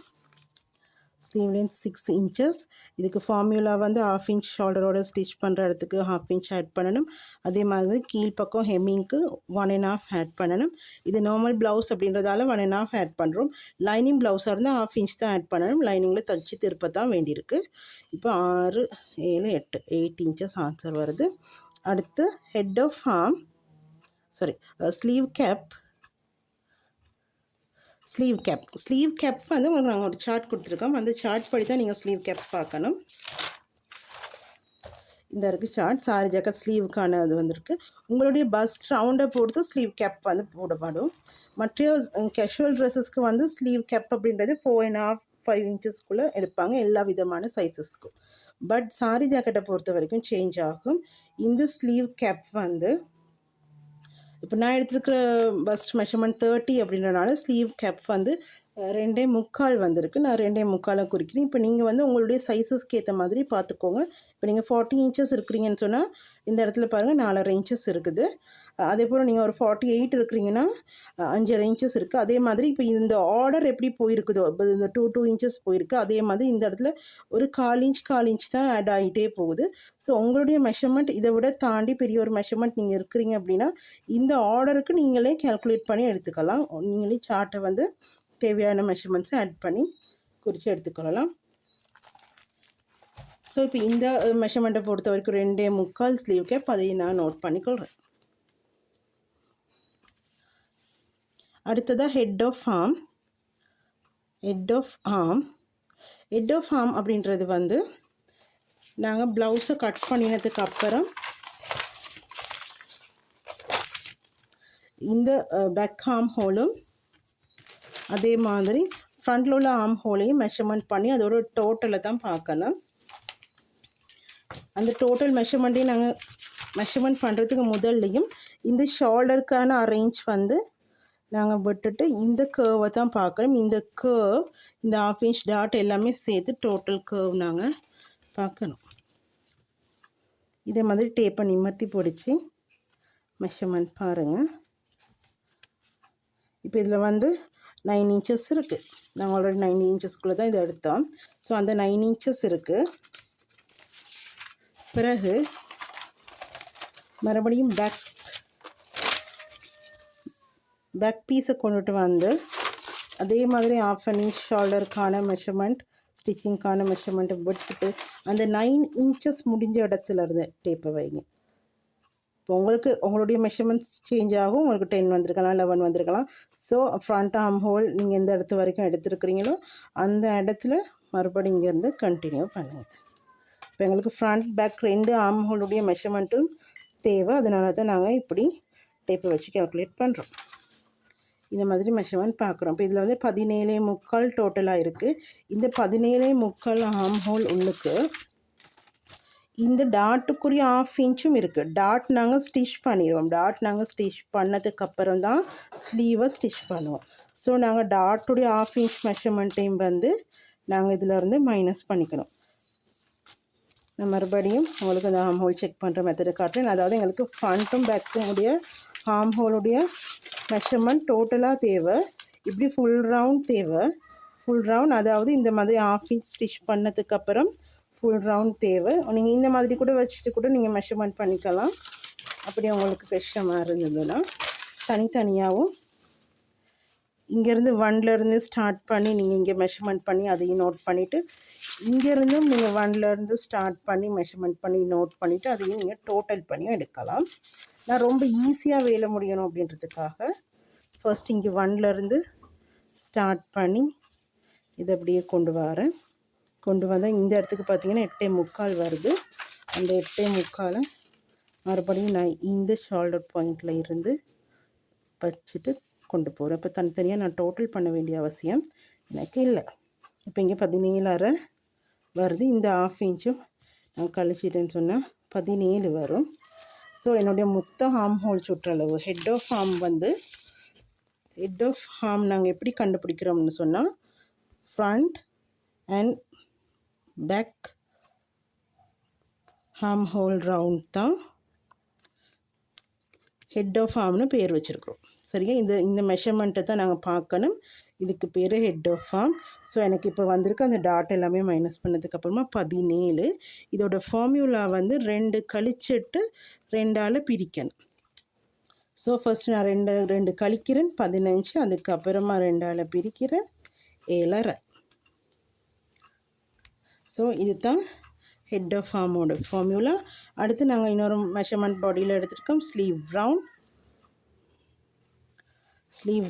A: Sleeve length 6 inches. இதுக்கு ஃபார்முலா வந்து 1/2 இன்ச் ஷோல்டரோட ஸ்டிச் பண்ணுற இடத்துக்கு 1/2 இன்ச் ஆட் பண்ணணும். அதே மாதிரி கீழ்ப்பக்கம் ஹெம்மிங்க்கு 1 1/2 ஆட் பண்ணணும். இது நார்மல் ப்ளவுஸ் அப்படின்றதால 1 1/2 ஆட் பண்ணுறோம். லைனிங் ப்ளவுஸாக இருந்தால் 1/2 இன்ச் தான் ஆட் பண்ணணும். லைனிங்கில் தச்சு திருப்ப தான் வேண்டியிருக்கு. இப்போ 6 7 8 8 இன்ச்சஸ் ஆன்சர் வருது. அடுத்து head of arm sleeve cap வந்து உங்களுக்கு நாங்கள் ஒரு சார்ட் கொடுத்துருக்கோம். அந்த சார்ட் படி தான் நீங்கள் ஸ்லீவ் கேப் பார்க்கணும். இந்த இருக்குது சார்ட். சாரி ஜாக்கெட் ஸ்லீவுக்கான அது வந்திருக்கு. உங்களுடைய பஸ்ட் ரவுண்டை பொறுத்து ஸ்லீவ் கேப் வந்து போடப்படும். மற்ற கேஷுவல் ட்ரெஸ்ஸஸ்க்கு வந்து ஸ்லீவ் கேப் அப்படின்றது 4 1/2 5 இன்ச்சஸ்க்குள்ளே எடுப்பாங்க எல்லா விதமான சைஸஸ்க்கும். பட் சாரி ஜாக்கெட்டை பொறுத்த வரைக்கும் சேஞ்ச் ஆகும். இந்த ஸ்லீவ் கேப் வந்து இப்போ நான் எடுத்துருக்கிற பஸ்ட் மெஷர்மெண்ட் 30 அப்படின்றனால ஸ்லீவ் கேப் வந்து 2.25 வந்திருக்கு. நான் 2.25 குறிக்கிறேன். இப்போ நீங்கள் வந்து உங்களுடைய சைஸஸ்க்கு ஏற்ற மாதிரி பார்த்துக்கோங்க. இப்போ நீங்கள் 40 இன்ச்சஸ் இருக்கிறீங்கன்னு சொன்னால் இந்த இடத்துல பாருங்கள் 4.5 இன்ச்சஸ் இருக்குது. அதே போல் நீங்கள் ஒரு 48 இருக்கிறீங்கன்னா 5.5 இன்ச்சஸ் இருக்குது. அதே மாதிரி இப்போ இந்த ஆர்டர் எப்படி போயிருக்குதோ, இப்போ இந்த 2 இன்ச்சஸ் போயிருக்கு, அதே மாதிரி இந்த இடத்துல ஒரு 1/4 இன்ச் தான் ஆட் ஆகிட்டே போகுது. ஸோ உங்களுடைய மெஷர்மெண்ட் இதை விட தாண்டி பெரிய ஒரு மெஷர்மெண்ட் நீங்கள் இருக்கிறீங்க அப்படின்னா இந்த ஆர்டருக்கு நீங்களே கேல்குலேட் பண்ணி எடுத்துக்கலாம். நீங்களே சார்ட்டை வந்து தேவையான மெஷர்மெண்ட்ஸை ஆட் பண்ணி குறித்து எடுத்துக்கொள்ளலாம். ஸோ இப்போ இந்த மெஷர்மெண்ட்டை பொறுத்த வரைக்கும் 2.25 ஸ்லீவ் கேப், அதையும் நான் நோட் பண்ணிக்கொள்கிறேன். அடுத்ததாக ஹெட் ஆஃப் ஆர்ம் அப்படின்றது வந்து நாங்கள் ப்ளவுஸை கட் பண்ணினதுக்கு அப்புறம் இந்த பேக் ஆர்ம் ஹோலும் அதே மாதிரி ஃப்ரண்டில் உள்ள ஆர்ம் ஹோலையும் மெஷர்மெண்ட் பண்ணி அதோட டோட்டலை தான் பார்க்கணும். அந்த டோட்டல் மெஷர்மெண்ட்டையும் நாங்கள் மெஷர்மெண்ட் பண்ணுறதுக்கு முதல்லையும் இந்த ஷோல்டருக்கான அரேஞ்ச் வந்து நாங்கள் விட்டுட்டு இந்த கேர்வை தான் பார்க்கணும். இந்த கேர்வ், இந்த 1/2 இன்ச் டாட் எல்லாமே சேர்த்து டோட்டல் கேர்வ் நாங்கள் பார்க்கணும். இதே மாதிரி டேப்பை நிமிர்த்தி பிடிச்சி மெஷர்மெண்ட் பாருங்கள். இப்போ இதில் வந்து 9 இன்ச்சஸ் இருக்குது. நாங்கள் ஆல்ரெடி 9 இன்ச்சஸ்க்குள்ளே தான் இதை எடுத்தோம். ஸோ அந்த 9 இன்ச்சஸ் இருக்குது. பிறகு மறுபடியும் பேக் பீஸை கொண்டுட்டு வந்து அதே மாதிரி 1/2 இன்ச் ஷோல்டருக்கான மெஷர்மெண்ட், ஸ்டிச்சிங்க்கான மெஷர்மெண்ட்டை விட்டுட்டு அந்த 9 இன்ச்சஸ் முடிஞ்ச இடத்துல இருந்து டேப்பை வைங்க. இப்போ உங்களுடைய மெஷர்மெண்ட்ஸ் சேஞ்ச் ஆகும். உங்களுக்கு 10 வந்திருக்கலாம், 11 வந்திருக்கலாம். ஸோ ஃப்ரண்ட் ஆர்ம் ஹோல் நீங்கள் எந்த இடத்து வரைக்கும் எடுத்துருக்கிறீங்களோ அந்த இடத்துல மறுபடியும் இங்கேருந்து கண்டினியூ பண்ணுங்கள். இப்போ எங்களுக்கு ஃப்ரண்ட் பேக் 2 ஆர்ம் ஹோலுடைய மெஷர்மெண்ட்டும் தேவை. அதனால தான் நாங்கள் இப்படி டேப்பை வச்சு கால்குலேட் பண்ணுறோம். இந்த மாதிரி மெஷர்மெண்ட் பார்க்குறோம். இப்போ இதில் வந்து 17.25 டோட்டலாக இருக்குது. இந்த 17.25 ஆர்ம் ஹோல் உள்ளுக்கு இந்த டாட்டுக்குரிய 1/2 இன்ச்சும் இருக்குது. டாட் நாங்கள் ஸ்டிச் பண்ணிடுவோம். டாட் நாங்கள் ஸ்டிச் பண்ணதுக்கப்புறம் தான் ஸ்லீவை ஸ்டிச் பண்ணுவோம். ஸோ நாங்கள் டாட்டுடைய 1/2 இன்ச் மெஷர்மெண்ட்டையும் வந்து நாங்கள் இதிலேருந்து மைனஸ் பண்ணிக்கணும். நான் மறுபடியும் உங்களுக்கு அந்த ஆர்ம் ஹோல் செக் பண்ணுற மெத்தடை காட்டுறேன். அதாவது எங்களுக்கு ஃப்ரண்ட்டும் பேக்கும் உடைய ஆர்ம் ஹோலுடைய மெஷர்மெண்ட் டோட்டலாக தேவை. இப்படி ஃபுல் ரவுண்ட் தேவை. ஃபுல் ரவுண்ட் அதாவது இந்த மாதிரி 1/2 இன்ச் ஸ்டிச் பண்ணதுக்கப்புறம் ஃபுல் ரவுண்ட் தேவை. நீங்கள் இந்த மாதிரி கூட வச்சுட்டு கூட நீங்கள் மெஷர்மெண்ட் பண்ணிக்கலாம். அப்படி உங்களுக்கு கஷ்டமாக இருந்ததுன்னா தனித்தனியாகவும் இங்கேருந்து 1லேருந்து ஸ்டார்ட் பண்ணி நீங்கள் இங்கே மெஷர்மெண்ட் பண்ணி அதையும் நோட் பண்ணிவிட்டு இங்கேருந்தும் நீங்கள் 1லேருந்து ஸ்டார்ட் பண்ணி மெஷர்மெண்ட் பண்ணி நோட் பண்ணிவிட்டு அதையும் நீங்கள் டோட்டல் பண்ணி எடுக்கலாம். நான் ரொம்ப ஈஸியாக வேலை முடியணும் அப்படின்றதுக்காக ஃபர்ஸ்ட் இங்கே 1லேருந்து ஸ்டார்ட் பண்ணி இதை அப்படியே கொண்டு வந்தால் இந்த இடத்துக்கு பார்த்தீங்கன்னா 8.25 வருது. அந்த 8.25 மறுபடியும் நான் இந்த ஷோல்டர் பாயிண்டில் இருந்து வச்சுட்டு கொண்டு போகிறேன். இப்போ தனித்தனியாக நான் டோட்டல் பண்ண வேண்டிய அவசியம் எனக்கு இல்லை. இப்போ இங்கே 17.5 வருது. இந்த 1/2 இன்ச்சும் நான் கழிச்சிட்டேன்னு சொன்னால் 17 வரும். ஸோ என்னுடைய மொத்த ஆர்ம் ஹோல் சுற்றளவு ஹெட் ஆஃப் ஆர்ம் நாங்கள் எப்படி கண்டுபிடிக்கிறோம்னு சொன்னால் front and back arm hole round தான் ஹெட் ஆஃப் ஆர்ம்னு பேர் வச்சுருக்குறோம். சரியா, இந்த மெஷர்மெண்ட்டை தான் நாங்கள் பார்க்கணும். இதுக்கு பேர் ஹெட் ஆஃப் ஆர்ம். ஸோ எனக்கு இப்போ வந்திருக்கு அந்த டாட் எல்லாமே மைனஸ் பண்ணதுக்கப்புறமா 17. இதோட ஃபார்முலா வந்து 2 கழிச்சிட்டு 2ஆல் பிரிக்கணும். ஸோ ஃபஸ்ட்டு நான் ரெண்டு கழிக்கிறேன் 15, அதுக்கப்புறமா 2ஆல் பிரிக்கிறேன் 7.5. ஸோ இது தான் ஹெட் ஆஃப் ஆர்மோட ஃபார்முலா. அடுத்து நாங்கள் இன்னொரு மெஷர்மெண்ட் பாடியில் எடுத்துருக்கோம். ஸ்லீவ்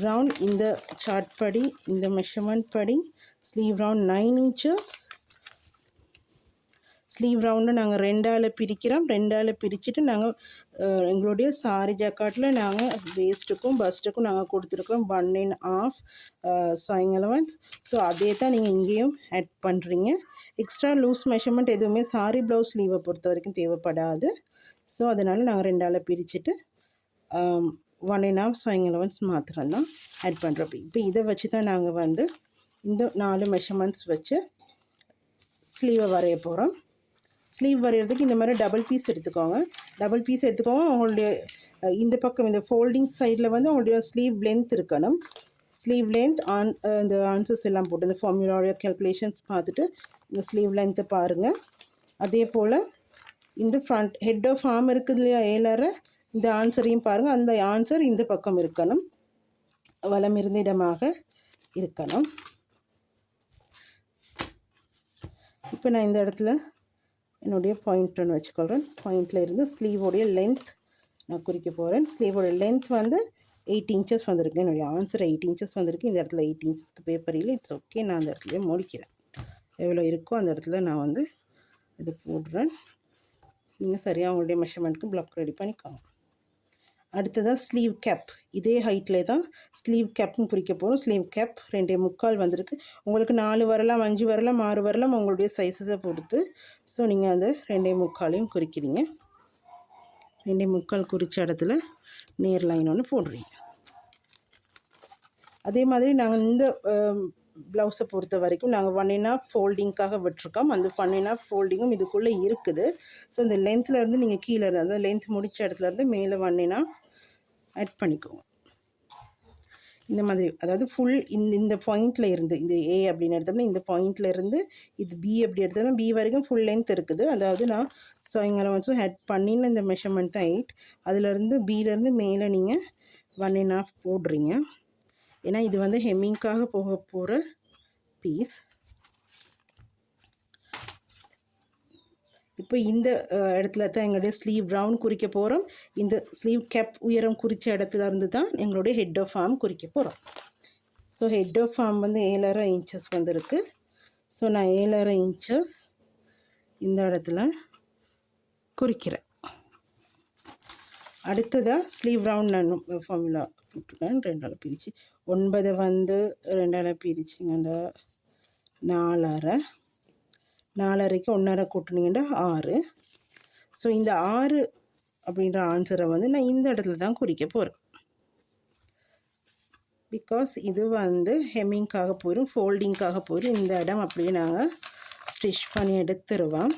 A: ரவுண்ட் இந்த சார்ட் படி, இந்த மெஷர்மெண்ட் படி ஸ்லீவ் ரவுண்ட் 9 inches. ஸ்லீவ் ரவுண்டை நாங்கள் 2ஆல் பிரிக்கிறோம். 2ஆல் பிரிச்சுட்டு நாங்கள் எங்களுடைய சாரி ஜக்காட்டில் நாங்கள் வேஸ்ட்டுக்கும் பஸ்ட்டுக்கும் நாங்கள் கொடுத்துருக்கோம் 1.5 sewing allowance. ஸோ அதே தான் நீங்கள் இங்கேயும் ஆட் பண்ணுறீங்க. எக்ஸ்ட்ரா லூஸ் மெஷர்மெண்ட் எதுவுமே சாரி ப்ளவுஸ் ஸ்லீவை பொறுத்த வரைக்கும் தேவைப்படாது. ஸோ அதனால் நாங்கள் 2ஆல் பிரிச்சுட்டு 1.5 sewing allowance மாத்திரம்தான் ஆட் பண்ணுறோம். இப்போ இதை வச்சு தான் நாங்கள் வந்து இந்த 4 மெஷர்மெண்ட்ஸ் வச்சு ஸ்லீவை வரைய போகிறோம். ஸ்லீவ் வரைகிறதுக்கு இந்த மாதிரி டபுள் பீஸ் எடுத்துக்கோங்க. உங்களுடைய இந்த பக்கம் இந்த ஃபோல்டிங் சைடில் வந்து உங்களுடைய ஸ்லீவ் லென்த் இருக்கணும். ஸ்லீவ் லென்த் இந்த ஆன்சர்ஸ் எல்லாம் போட்டு இந்த ஃபார்முலாவுடைய கேல்குலேஷன்ஸ் பார்த்துட்டு இந்த ஸ்லீவ் லென்த்தை பாருங்கள். அதே போல் இந்த ஃப்ரண்ட் ஹெட் ஆஃப் ஆர்ம் இருக்குது இல்லையா 7.5, இந்த ஆன்சரையும் பாருங்கள். அந்த ஆன்சர் இந்த பக்கம் இருக்கணும், வலம் இருந்த இடமாக இருக்கணும். இப்போ நான் இந்த இடத்துல என்னுடைய பாயிண்ட் ஒன்று வச்சுக்கொள்கிறேன். பாயிண்டில் இருந்து ஸ்லீவோடைய லென்த் நான் குறிக்க போகிறேன். ஸ்லீவோடைய லென்த் வந்து 8 inches வந்திருக்கு. என்னுடைய ஆன்சர் 8 inches வந்திருக்கு. இந்த இடத்துல 8 inchesக்கு பேப்பர் இல்லை, இட்ஸ் ஓகே. நான் அந்த இடத்துல முடிக்கிறேன். எவ்வளோ இருக்கோ அந்த இடத்துல நான் வந்து இது போடுறேன். நீங்கள் சரியாக உங்களுடைய மெஷர்மெண்ட்டுக்கு பிளாக் ரெடி பண்ணிக்கோங்க. அடுத்ததாக ஸ்லீவ் கேப், இதே ஹைட்டில் தான் ஸ்லீவ் கேப்னு குறிக்க போகிறோம். ஸ்லீவ் கேப் 2.25 வந்திருக்கு. உங்களுக்கு 4 வரலாம், 5 வரலாம், 6 வரலாம், உங்களுடைய சைஸஸை பொறுத்து. ஸோ நீங்கள் அந்த 2.25 குறிக்கிறீங்க. 2.25 குறித்த இடத்துல நேர் லைன் ஒன்று போடுறீங்க. அதே மாதிரி நாங்கள் இந்த ப்ளவுஸை பொறுத்த வரைக்கும் நாங்கள் 1.5 ஃபோல்டிங்காக விட்டுருக்கோம். அந்த 1.5 ஃபோல்டிங்கும் இதுக்குள்ளே இருக்குது. ஸோ இந்த லென்த்லேருந்து நீங்கள் கீழே இருந்து அந்த லென்த் முடித்த இடத்துலேருந்து மேலே 1.5 ஆட் பண்ணிக்கோங்க. இந்த மாதிரி, அதாவது ஃபுல் இந்த பாயிண்டில் இருந்து, இந்த ஏ அப்படின்னு எடுத்தோம்னா இந்த பாயிண்டில் இருந்து இது பி அப்படி எடுத்தோம்னா பி வரைக்கும் ஃபுல் லென்த் இருக்குது. அதாவது நான் sewing allowance ஆட் பண்ணின இந்த மெஷர்மெண்ட் தான் 8. அதிலேருந்து பியிலேருந்து மேலே நீங்கள் 1.5 போடுறீங்க. ஏன்னா இது வந்து ஹெம்மிங்காக போக போகிற பீஸ். இப்போ இந்த இடத்துல தான் எங்களுடைய ஸ்லீவ் ரவுண்ட் குறிக்க போகிறோம். இந்த ஸ்லீவ் கேப் உயரம் குறித்த இடத்துல இருந்து தான் எங்களுடைய ஹெட் ஆஃப் ஆர்ம் குறிக்க போகிறோம். ஸோ ஹெட் ஆஃப் ஆர்ம் வந்து 7.5 inches வந்திருக்கு. ஸோ நான் 7.5 inches இந்த இடத்துல குறிக்கிறேன். அடுத்ததாக ஸ்லீவ் ரவுண்ட் நான் ஃபார்முலா போட்டுருக்கேன். 2ஆல் பிரித்து 9 வந்து 2ஆல் பிரிச்சிங்க அந்த 4.5க்கு 1.5 கூட்டினீங்கன்னா 6. ஸோ இந்த 6 அப்படின்ற ஆன்சரை வந்து நான் இந்த இடத்துல தான் குறிக்க போகிறேன். பிகாஸ் இது வந்து ஹெம்மிங்காக போயிடும், ஃபோல்டிங்காக போயிடும். இந்த இடம் அப்படியே நாங்கள் ஸ்டிச் பண்ணி எடுத்துருவோம்.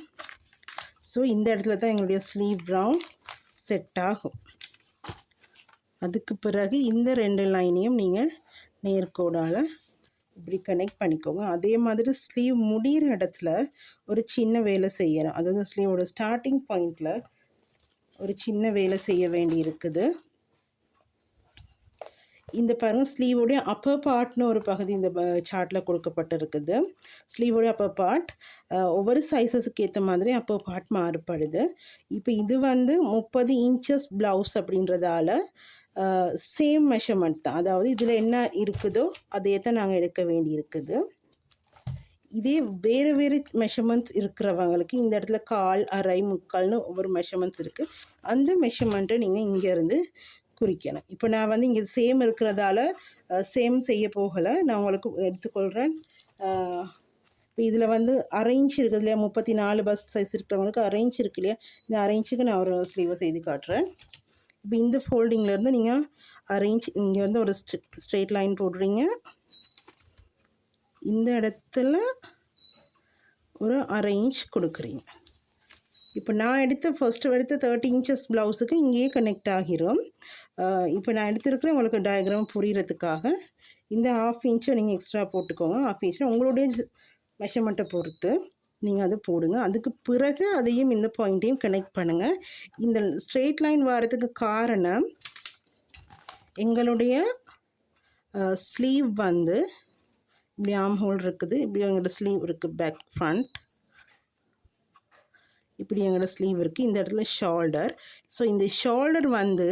A: ஸோ இந்த இடத்துல தான் எங்களுடைய ஸ்லீவ் ரவுண்ட் செட் ஆகும். அதுக்கு பிறகு இந்த 2 லைனையும் நீங்கள் நேர்கோடால் இப்படி கனெக்ட் பண்ணிக்கோங்க. அதே மாதிரி ஸ்லீவ் முடிகிற இடத்துல ஒரு சின்ன வேலை செய்யணும். அதாவது ஸ்லீவோட ஸ்டார்டிங் பாயிண்டில் ஒரு சின்ன வேலை செய்ய வேண்டி இருக்குது. இந்த பாருங்கள், ஸ்லீவோடைய அப்பர் பார்ட்னு ஒரு பகுதி இந்த சார்ட்டில் கொடுக்கப்பட்டிருக்குது. ஸ்லீவோடைய அப்பர் பார்ட் ஒவ்வொரு சைஸஸுக்கு ஏற்ற மாதிரி அப்பர் பார்ட் மாறுபடுது. இப்போ இது வந்து 30 inches ப்ளவுஸ் அப்படின்றதால சேம் மெஷர்மெண்ட் தான். அதாவது இதில் என்ன இருக்குதோ அதே தான் நாங்கள் எடுக்க வேண்டி இருக்குது. இதே வேறு வேறு மெஷர்மெண்ட்ஸ் இருக்கிறவங்களுக்கு இந்த இடத்துல 1/4, 1/2, 3/4ன்னு ஒவ்வொரு மெஷர்மெண்ட்ஸ் இருக்குது. அந்த மெஷர்மெண்ட்டை நீங்கள் இங்கேருந்து குறிக்கணும். இப்போ நான் வந்து இங்கே சேம் இருக்கிறதால சேம் செய்ய போகலை, நான் உங்களுக்கு எடுத்துக்கொள்கிறேன். இப்போ இதில் வந்து 1/2 inch இருக்குது இல்லையா, 34 பஸ் சைஸ் இருக்கிறவங்களுக்கு 1/2 inch இருக்கு இல்லையா, இந்த 1/2 inchக்கு நான் ஒரு ஸ்லீவை செய்து காட்டுறேன். இப்போ இந்த ஃபோல்டிங்லேருந்து நீங்கள் 1/2 inch இங்கே வந்து ஒரு ஸ்ட்ரெயிட் லைன் போடுறீங்க. இந்த இடத்துல ஒரு 1/2 inch கொடுக்குறீங்க. இப்போ நான் ஃபஸ்ட்டு எடுத்த 30 இன்ச்சஸ் ப்ளவுஸுக்கு இங்கேயே கனெக்ட் ஆகிரும். இப்போ நான் எடுத்துருக்கிறேன் உங்களுக்கு டயக்ராம் புரிகிறதுக்காக. இந்த 1/2 இன்ச்சை நீங்கள் எக்ஸ்ட்ரா போட்டுக்கோங்க. 1/2 இன்ச்சில் உங்களுடைய மெஷர்மெண்ட்டை பொறுத்து நீங்கள் அதை போடுங்க. அதுக்கு பிறகு அதையும் இந்த பாயிண்ட்டையும் கனெக்ட் பண்ணுங்கள். இந்த ஸ்ட்ரெயிட் லைன் வரதுக்கு காரணம் எங்களுடைய ஸ்லீவ் வந்து இப்படி ஆர்ம் ஹோல் இருக்குது, இப்படி எங்களோட ஸ்லீவ் இருக்குது, பேக் ஃப்ரண்ட் இப்படி எங்களோட ஸ்லீவ் இருக்குது, இந்த இடத்துல ஷோல்டர். ஸோ இந்த ஷோல்டர் வந்து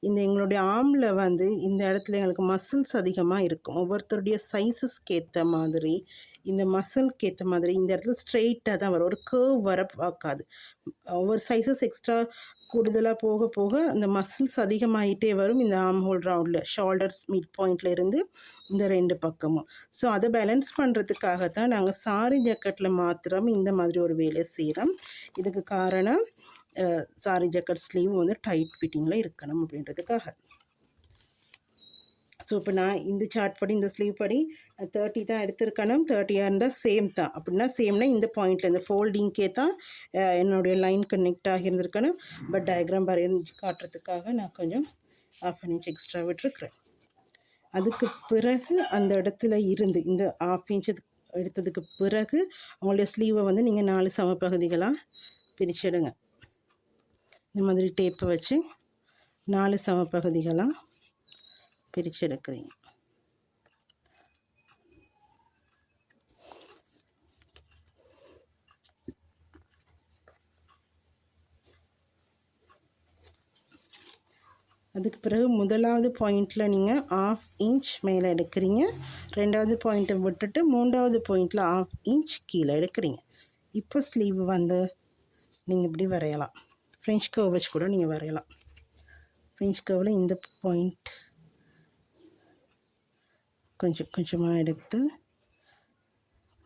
A: இந்த எங்களுடைய ஆர்மில் வந்து இந்த இடத்துல எங்களுக்கு மசில்ஸ் அதிகமாக இருக்கும். ஒவ்வொருத்தருடைய சைஸஸ்க்கு ஏற்ற மாதிரி இந்த மசில்க்கு ஏற்ற மாதிரி இந்த இடத்துல ஸ்ட்ரெயிட்டாக தான் வரும், ஒரு கர்வ் வர பார்க்காது. ஒவ்வொரு சைஸஸ் எக்ஸ்ட்ரா கூடுதலாக போக போக அந்த மசில்ஸ் அதிகமாகிட்டே வரும் இந்த ஆர்ம் ஹோல் ரவுண்டில், ஷோல்டர்ஸ் மிட் பாயிண்டில் இருந்து இந்த 2 பக்கமும். ஸோ அதை பேலன்ஸ் பண்ணுறதுக்காக தான் நாங்கள் சாரி ஜாக்கெட்டில் மாத்திரம் இந்த மாதிரி ஒரு வேலை செய்கிறோம். இதுக்கு காரணம் சாரி ஜாக்கெட் ஸ்லீவ் வந்து டைட் ஃபிட்டிங்கில் இருக்கணும் அப்படின்றதுக்காக. ஸோ இப்போ நான் இந்த சார்ட் படி இந்த ஸ்லீவ் படி 30 தான் எடுத்திருக்கணும். 30 இருந்தால் சேம் தான். அப்படின்னா சேம்னா இந்த பாயிண்டில் இந்த ஃபோல்டிங்கே தான் என்னுடைய லைன் கனெக்ட் ஆகியிருந்திருக்கணும். பட் டயக்ராம் வரைஞ்சி காட்டுறதுக்காக நான் கொஞ்சம் 1/2 இன்ச் எக்ஸ்ட்ரா விட்டுருக்குறேன். அதுக்கு பிறகு அந்த இடத்துல இருந்து இந்த 1/2 இன்ச் எடுத்ததுக்கு பிறகு அவங்களுடைய ஸ்லீவை வந்து நீங்கள் 4 சம பகுதிகளாக பிரிச்சிடுங்க. இந்த மாதிரி டேப்பை வச்சு 4 சம பகுதிகளாக பிரித்து எடுக்கிறீங்க. அதுக்கு பிறகு முதலாவது பாயிண்டில் நீங்கள் 1/2 இன்ச் மேலே எடுக்கிறீங்க, 2வது பாயிண்ட்டை விட்டுட்டு 3வது பாயிண்டில் 1/2 இன்ச் கீழே எடுக்கிறீங்க. இப்போ ஸ்லீவ் வந்து நீங்கள் இப்படி வரையலாம். ஃப்ரெஞ்ச் கர்வ் வச்சு கூட நீங்கள் வரையலாம். ஃப்ரெஞ்ச் கர்வில் இந்த பாயிண்ட் கொஞ்சம் கொஞ்சமாக எடுத்து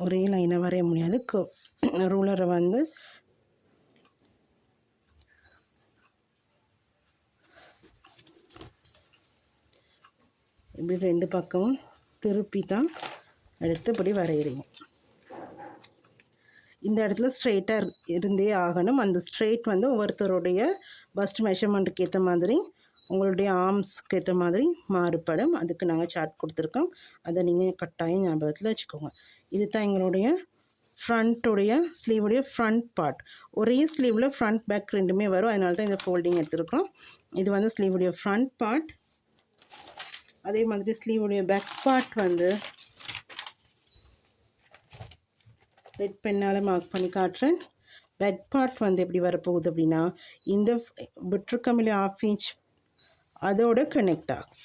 A: ஒரே லைனை வரைய முடியாது. ரூலரை வந்து இப்படி 2 பக்கமும் திருப்பி தான் எடுத்து இப்படி வரைகிறீங்க. இந்த இடத்துல ஸ்ட்ரெயிட்டாக இருந்தே ஆகணும். அந்த ஸ்ட்ரெயிட் வந்து ஒவ்வொருத்தருடைய பஸ்ட் மெஷர்மெண்ட்டுக்கு ஏற்ற மாதிரி உங்களுடைய ஆர்ம்ஸ்க்கு ஏற்ற மாதிரி மாறுபடும். அதுக்கு நாங்கள் சார்ட் கொடுத்துருக்கோம். அதை நீங்கள் கட்டாயம் ஞாபகத்தில் வச்சுக்கோங்க. இது தான் எங்களுடைய ஃப்ரண்ட்டுடைய ஸ்லீவுடைய ஃப்ரண்ட் பார்ட். ஒரே ஸ்லீவில் ஃப்ரண்ட் பேக் ரெண்டுமே வரும், அதனால தான் இந்த ஃபோல்டிங் எடுத்துருக்கோம். இது வந்து ஸ்லீவுடைய ஃப்ரண்ட் பார்ட். அதே மாதிரி ஸ்லீவுடைய பேக் பார்ட் வந்து ரெட் பென்னால் மார்க் பண்ணி காட்டுறேன். பேக் பார்ட் வந்து எப்படி வரப்போகுது அப்படின்னா இந்த விட்டுருக்கமில்ல 1/2 இன்ச் அதோட கனெக்ட் ஆகும்.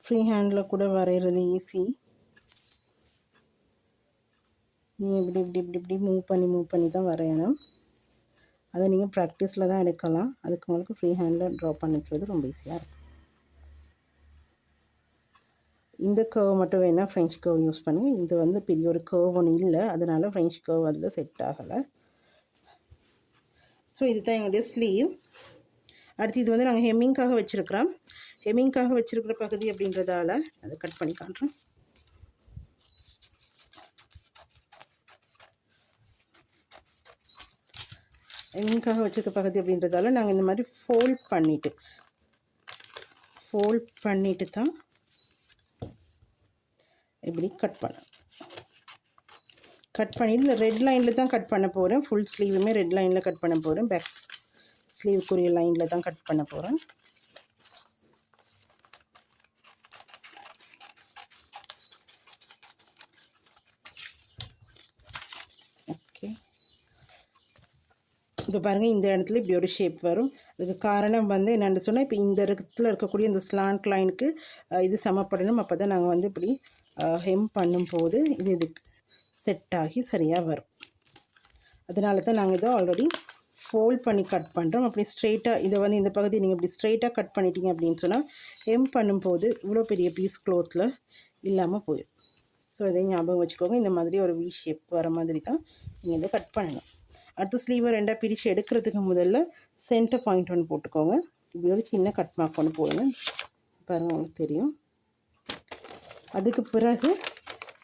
A: ஃப்ரீ ஹேண்டில் கூட வரைகிறது ஈஸி. நீங்கள் இப்படி இப்படி இப்படி இப்படி மூவ் பண்ணி தான் வரையணும். அதை நீங்கள் ப்ராக்டிஸில் தான் எடுக்கலாம். அதுக்கு உங்களுக்கு ஃப்ரீ ஹேண்டில் ட்ரா பண்ணிக்கிறது ரொம்ப ஈஸியாக இருக்கும். இந்த கர்வ் மட்டும் வேணால் ஃப்ரெஞ்ச் கர்வ் யூஸ் பண்ணுங்கள். இது வந்து பெரிய ஒரு கர்வ் ஒன்று இல்லை, அதனால் ஃப்ரெஞ்ச் கர்வ் அதில் செட் ஆகலை. ஸோ இது தான் எங்களுடைய ஸ்லீவ். அடுத்து இது வந்து நாங்கள் ஹெம்மிங்காக வச்சுருக்கிறோம். ஹெம்மிங்காக வச்சுருக்கிற பகுதி அப்படின்றதால அதை கட் பண்ணி காட்டுறோம். ஹெம்மிங்காக வச்சுருக்க பகுதி அப்படின்றதால நாங்கள் இந்த மாதிரி ஃபோல்ட் பண்ணிவிட்டு தான் இப்படி கட் பண்ணிவிட்டு இந்த ரெட் லைனில் தான் கட் பண்ண போகிறேன். ஃபுல் ஸ்லீவுமே ரெட் லைனில் கட் பண்ண போகிறேன். பேக் ஸ்லீவுக்குரிய லைனில் தான் கட் பண்ண போகிறேன். ஓகே, இப்போ பாருங்கள் இந்த இடத்துல இப்படி ஒரு ஷேப் வரும். அதுக்கு காரணம் வந்து என்னென்னு சொன்னால், இப்போ இந்த இடத்துல இருக்கக்கூடிய இந்த ஸ்லாண்ட் லைனுக்கு இது சமப்படணும். அப்போ தான் நாங்கள் வந்து இப்படி ஹெம் பண்ணும்போது இதுக்கு செட் ஆகி சரியாக வரும். அதனால தான் நாங்கள் இதை ஆல்ரெடி ஃபோல்ட் பண்ணி கட் பண்ணுறோம். அப்படி ஸ்ட்ரெயிட்டாக இதை வந்து இந்த பகுதி நீங்கள் இப்படி ஸ்ட்ரெயிட்டாக கட் பண்ணிட்டீங்க அப்படின்னு சொன்னால் ஹெம் பண்ணும்போது இவ்வளோ பெரிய பீஸ் க்ளோத்தில் இல்லாமல் போயிடும். ஸோ இதை ஞாபகம் வச்சுக்கோங்க. இந்த மாதிரி ஒரு வி ஷேப் வர மாதிரி தான் நீங்கள் இதை கட் பண்ணணும். அடுத்து ஸ்லீவை ரெண்டாக பிரித்து எடுக்கிறதுக்கு முதல்ல சென்டர் பாயிண்ட் ஒன்று போட்டுக்கோங்க. இப்படி ஒரு சின்ன கட் மார்க் ஒன்று போடுங்க, பாருங்கள் உங்களுக்கு தெரியும். அதுக்கு பிறகு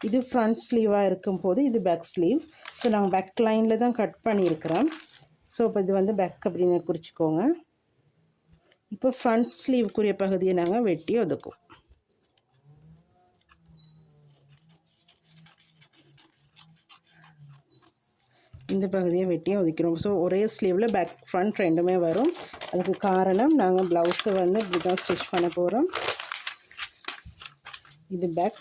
A: இது ஃப்ரண்ட் ஸ்லீவாக இருக்கும்போது இது பேக் ஸ்லீவ். ஸோ நாங்கள் பேக் லைனில் தான் கட் பண்ணியிருக்கிறோம். ஸோ இப்போ இது வந்து பேக் அப்படின்னு குறிச்சிக்கோங்க. இப்போ ஃப்ரண்ட் ஸ்லீவுக்குரிய பகுதியை நாங்கள் வெட்டி ஒதுக்குவோம். இந்த பகுதியை வெட்டி ஒதுக்கிறோம். ஸோ ஒரே ஸ்லீவில் பேக் ஃப்ரண்ட் ரெண்டுமே வரும். அதுக்கு காரணம் நாங்கள் ப்ளவுஸை வந்து இப்படி தான் ஸ்டிச் பண்ண போகிறோம். இது பேக்,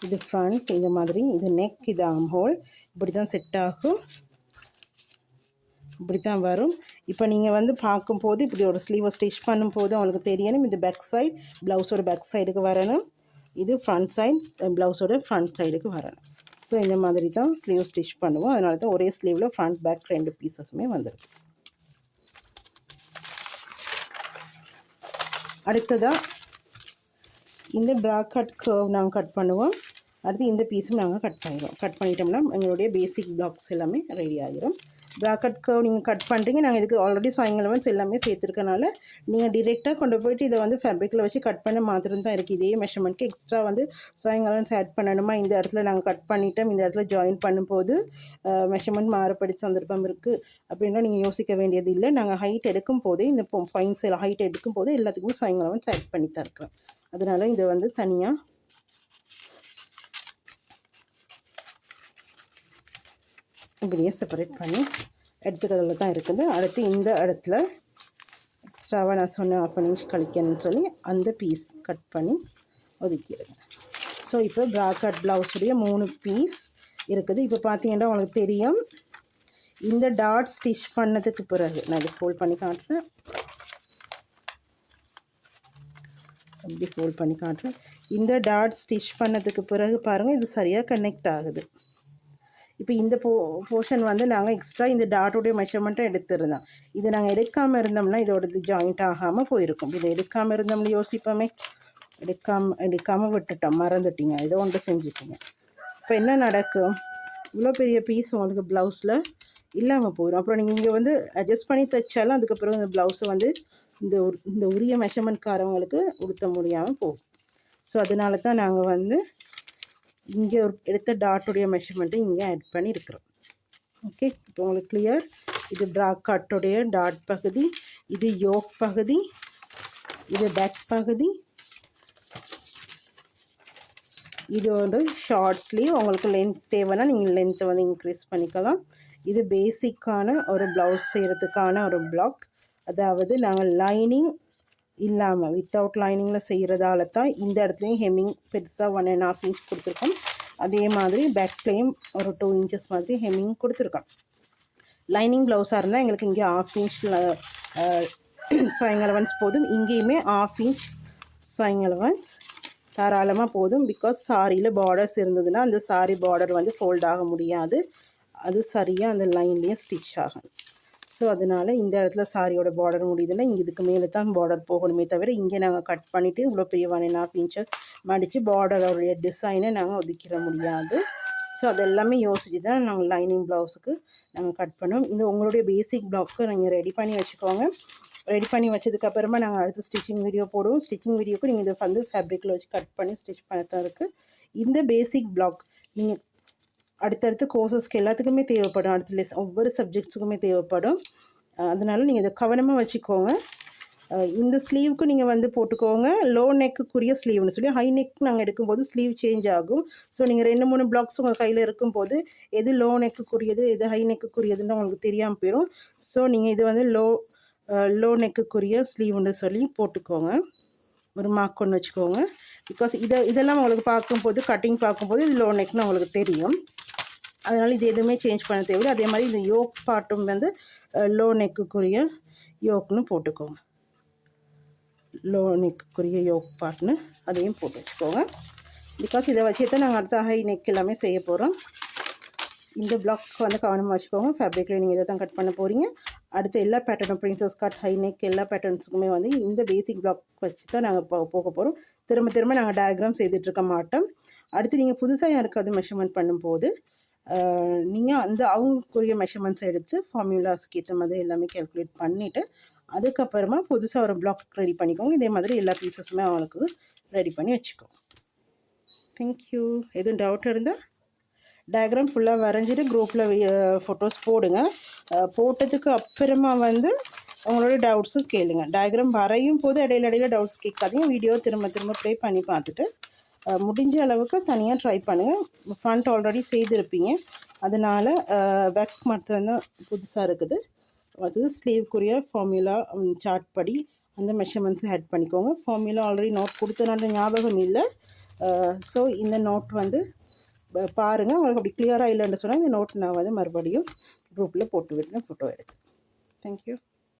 A: இது ஃப்ரண்ட், இந்த மாதிரி இது நெக், இது ஆர்ம் ஹோல். இப்படி தான் செட் ஆகும், இப்படி தான் வரும். இப்போ நீங்கள் வந்து பார்க்கும்போது இப்படி ஒரு ஸ்லீவை ஸ்டிச் பண்ணும்போது உங்களுக்கு தெரியணும் இது பேக் சைடு, ப்ளவுஸோட பேக் சைடுக்கு வரணும். இது ஃப்ரண்ட் சைடு, ப்ளவுஸோட ஃப்ரண்ட் சைடுக்கு வரணும். ஸோ இந்த மாதிரி தான் ஸ்லீவ் ஸ்டிச் பண்ணுவோம். அதனால தான் ஒரே ஸ்லீவில் ஃப்ரண்ட் பேக் ரெண்டு பீசஸுமே வந்துருக்கு. அடுத்ததாக இந்த ப்ராக்கட் கர்வ் நாங்கள் கட் பண்ணுவோம். அடுத்து இந்த பீஸும் நாங்கள் கட் பண்ணிடுவோம். கட் பண்ணிட்டோம்னா எங்களுடைய பேசிக் பிளாக்ஸ் எல்லாமே ரெடி ஆகிரும். ப்ராக்கட் கர்வ் நீங்கள் கட் பண்ணுறீங்க, நாங்கள் இதுக்கு ஆல்ரெடி சாயிங் எலமெண்ட்ஸ் எல்லாமே சேர்த்துருக்கனால நீங்கள் டிரெக்டாக கொண்டு போய்ட்டு இதை வந்து ஃபேப்ரிக்கில் வச்சு கட் பண்ண மாத்திரம் தான் இருக்குது. இதே மெஷர்மெண்ட்க்கு எக்ஸ்ட்ரா வந்து சாயிங் எலமெண்ட்ஸ் ஆட் பண்ணணுமா, இந்த இடத்துல நாங்கள் கட் பண்ணிட்டோம், இந்த இடத்துல ஜாயின் பண்ணும்போது மெஷர்மெண்ட் மாறுபடி சந்தர்ப்பம் இருக்குது அப்படின்னா நீங்கள் யோசிக்க வேண்டியது இல்லை. நாங்கள் ஹைட் எடுக்கும் போதே இந்த பாயிண்ட்ஸ் எல்லாம் ஹைட் எடுக்கும் போதே எல்லாத்துக்குமே சாயிங் எலமெண்ட்ஸ் ஆட் பண்ணி தான் இருக்கிறோம். அதனால் இதை வந்து தனியாக இப்படியே செப்பரேட் பண்ணி எடுத்துக்கிறதுல தான் இருக்குது. அடுத்து இந்த இடத்துல எக்ஸ்ட்ராவாக நான் சொன்ன 1/2 இன்ச் கழிக்கணும்னு சொல்லி அந்த பீஸ் கட் பண்ணி ஒதுக்கிடுங்க. ஸோ இப்போ ப்ராக்கட் ப்ளவுஸுடைய 3 பீஸ் இருக்குது. இப்போ பார்த்தீங்கன்னா உங்களுக்கு தெரியும், இந்த டாட் ஸ்டிச் பண்ணதுக்கு பிறகு நான் இது ஃபோல்ட் பண்ணி காட்டுறேன். இப்படி ஃபோல்ட் பண்ணி காட்டுறேன். இந்த டாட் ஸ்டிச் பண்ணதுக்கு பிறகு பாருங்கள் இது சரியாக கனெக்ட் ஆகுது. இப்போ இந்த போர்ஷன் வந்து நாங்கள் எக்ஸ்ட்ரா இந்த டாட்டோடைய மெஷர்மெண்ட்டை எடுத்துருந்தோம். இதை நாங்கள் எடுக்காமல் இருந்தோம்னா இதோட இது ஜாயிண்ட் ஆகாமல் போயிருக்கும். இதை எடுக்காமல் இருந்தோம்னு யோசிப்போமே, எடுக்காமல் விட்டுட்டோம், மறந்துட்டீங்க, ஏதோ ஒன்று செஞ்சுட்டீங்க. இப்போ என்ன நடக்கும், இவ்வளோ பெரிய பீஸ் உங்களுக்கு ப்ளவுஸில் இல்லாமல் போயிடும். அப்புறம் நீங்கள் இங்கே வந்து அட்ஜஸ்ட் பண்ணி தைச்சாலும் அதுக்கப்புறம் இந்த ப்ளவுஸை வந்து இந்த உரிய மெஷர்மெண்ட்காரவங்களுக்கு உடுத்த முடியாமல் போகும். ஸோ அதனால தான் நாங்கள் வந்து இங்கே எடுத்த டாட்டுடைய மெஷர்மெண்ட்டு இங்கே ஆட் பண்ணி இருக்கிறோம். ஓகே, இப்போ உங்களுக்கு கிளியர். இது ப்ராக்கட்டுடைய டாட் பகுதி, இது யோக் பகுதி, இது பேக் பகுதி, இது வந்து ஷார்ட் ஸ்லீவ். உங்களுக்கு லென்த் தேவைன்னா நீங்கள் லென்த்தை வந்து இன்க்ரீஸ் பண்ணிக்கலாம். இது பேசிக்கான ஒரு ப்ளவுஸ் செய்கிறதுக்கான ஒரு பிளாக். அதாவது நாங்கள் லைனிங் இல்லாமல் வித்தவுட் லைனிங்கில் செய்கிறதால தான் இந்த இடத்துலையும் ஹெம்மிங் பெருசாக 1.5 இன்ச் கொடுத்துருக்கோம். அதே மாதிரி பேக்லேயும் ஒரு 2 இன்ச்சஸ் மாதிரி ஹெம்மிங் கொடுத்துருக்கோம். லைனிங் ப்ளவுஸாக இருந்தால் எங்களுக்கு இங்கே 1/2 இன்ச் சாயிங் அலவன்ஸ் போதும். இங்கேயுமே 1/2 இன்ச் சாயிங் அலவன்ஸ் தாராளமாக போதும். பிகாஸ் சாரியில் பார்டர்ஸ் இருந்ததுன்னா அந்த சாரி பார்டர் வந்து ஃபோல்ட் ஆக முடியாது, அது சரியாக அந்த லைன்லேயே ஸ்டிச் ஆகும். ஸோ அதனால் இந்த இடத்துல சாரியோட பார்டர் முடியுதுன்னா இங்கே இதுக்கு மேலே தான் பார்டர் போகணுமே தவிர இங்கே நாங்கள் கட் பண்ணிவிட்டு இவ்வளோ பெரிய 1.5 இன்ச்சை மடித்து பார்டரோடைய டிசைனை நாங்கள் ஒதுக்கிட முடியாது. ஸோ அதெல்லாமே யோசிச்சு தான் நாங்கள் லைனிங் ப்ளவுஸுக்கு நாங்கள் கட் பண்ணோம். இந்த உங்களுடைய பேசிக் ப்ளாக்கு நீங்கள் ரெடி பண்ணி வச்சுக்கோங்க. ரெடி பண்ணி வச்சதுக்கப்புறமா நாங்கள் அடுத்து ஸ்டிச்சிங் வீடியோ போடுவோம். ஸ்டிச்சிங் வீடியோக்கு நீங்கள் இதை வந்து ஃபேப்ரிக்கில் வச்சு கட் பண்ணி ஸ்டிச் பண்ண தான் இருக்குது. இந்த பேசிக் ப்ளாக் நீங்கள் அடுத்தடுத்து கோர்சஸ்க்கு எல்லாத்துக்குமே தேவைப்படும், அடுத்த ஒவ்வொரு சப்ஜெக்ட்ஸுக்குமே தேவைப்படும். அதனால் நீங்கள் இதை கவனமாக வச்சுக்கோங்க. இந்த ஸ்லீவுக்கு நீங்கள் வந்து போட்டுக்கோங்க லோ நெக்குக்குரிய ஸ்லீவ்னு சொல்லி. ஹை நெக் நாங்கள் எடுக்கும்போது ஸ்லீவ் சேஞ்ச் ஆகும். ஸோ நீங்கள் 2-3 பிளாக்ஸ் உங்கள் கையில் இருக்கும்போது எது லோ நெக்குக்குரியது எது ஹை நெக்குக்குரியதுன்னு உங்களுக்கு தெரியாமல் போயிடும். ஸோ நீங்கள் இது வந்து லோ நெக்குக்குரிய ஸ்லீவ்னு சொல்லி போட்டுக்கோங்க, ஒரு மார்க் ஒன்று வச்சுக்கோங்க. பிகாஸ் இதெல்லாம் உங்களுக்கு பார்க்கும்போது கட்டிங் பார்க்கும்போது இது லோ நெக்னு உங்களுக்கு தெரியும். அதனால் இது எதுவுமே சேஞ்ச் பண்ண தேவையில்லை. அதே மாதிரி இந்த யோக் பார்ட்டும் வந்து லோ நெக்குக்குரிய யோக்னு போட்டுக்கோங்க, லோ நெக்குக்குரிய யோக் பார்ட்னு அதையும் போட்டு வச்சுக்கோங்க. பிகாஸ் இதை வச்சு தான் நாங்கள் அடுத்த ஹை நெக் எல்லாமே செய்ய போகிறோம். இந்த பிளாக் வந்து கவனமாக வச்சுக்கோங்க. ஃபேப்ரிக்கில் நீங்கள் இதை தான் கட் பண்ண போகிறீங்க. அடுத்த எல்லா பேட்டர்னும் பிரின்சஸ் கட் ஹை நெக் எல்லா பேட்டர்ன்ஸுக்குமே வந்து இந்த பேசிக் பிளாக் வச்சு தான் நாங்கள் போக போகிறோம். திரும்ப நாங்கள் டயக்ராம் செய்துட்ருக்க மாட்டோம். அடுத்து நீங்கள் புதுசாக யாருக்காவது மெஷர்மெண்ட் பண்ணும்போது நீங்கள் அவங்களுக்குரிய மெஷர்மெண்ட்ஸ் எடுத்து ஃபார்முலாஸ்க்கு ஏற்ற மாதிரி எல்லாமே கேல்குலேட் பண்ணிவிட்டு அதுக்கப்புறமா புதுசாக ஒரு பிளாக் ரெடி பண்ணிக்கோங்க. இதே மாதிரி எல்லா பீசஸுமே அவங்களுக்கு ரெடி பண்ணி வச்சுக்கோங்க. தேங்க்யூ. எதுவும் டவுட் இருந்தால் டயக்ராம் ஃபுல்லாக வரைஞ்சிட்டு குரூப்பில் ஃபோட்டோஸ் போடுங்க. போட்டதுக்கு அப்புறமா உங்களோட டவுட்ஸும் கேளுங்க. டயக்ராம் வரையும் போது இடையில டவுட்ஸ் கேட்காதீங்க. வீடியோ திரும்ப திரும்ப ப்ளே பண்ணி பார்த்துட்டு முடிஞ்ச அளவுக்கு தனியாக ட்ரை பண்ணுங்கள். ஃப்ரண்ட் ஆல்ரெடி செய்திருப்பீங்க, அதனால் பேக் மட்டும்தான் புதுசாக இருக்குது. அது ஸ்லீவ்க்குரிய ஃபார்முலா சார்ட் படி அந்த மெஷர்மெண்ட்ஸை ஆட் பண்ணிக்கோங்க. ஃபார்முலா ஆல்ரெடி நோட் கொடுத்தனால ஞாபகம் இல்லை. ஸோ இந்த நோட் பாருங்கள். உங்களுக்கு அப்படி கிளியராக இல்லைன்னு சொன்னால் இந்த நோட் நான் மறுபடியும் குரூப்பில் போட்டு விடுறேன் ஃபோட்டோ எடுத்து. தேங்க்யூ.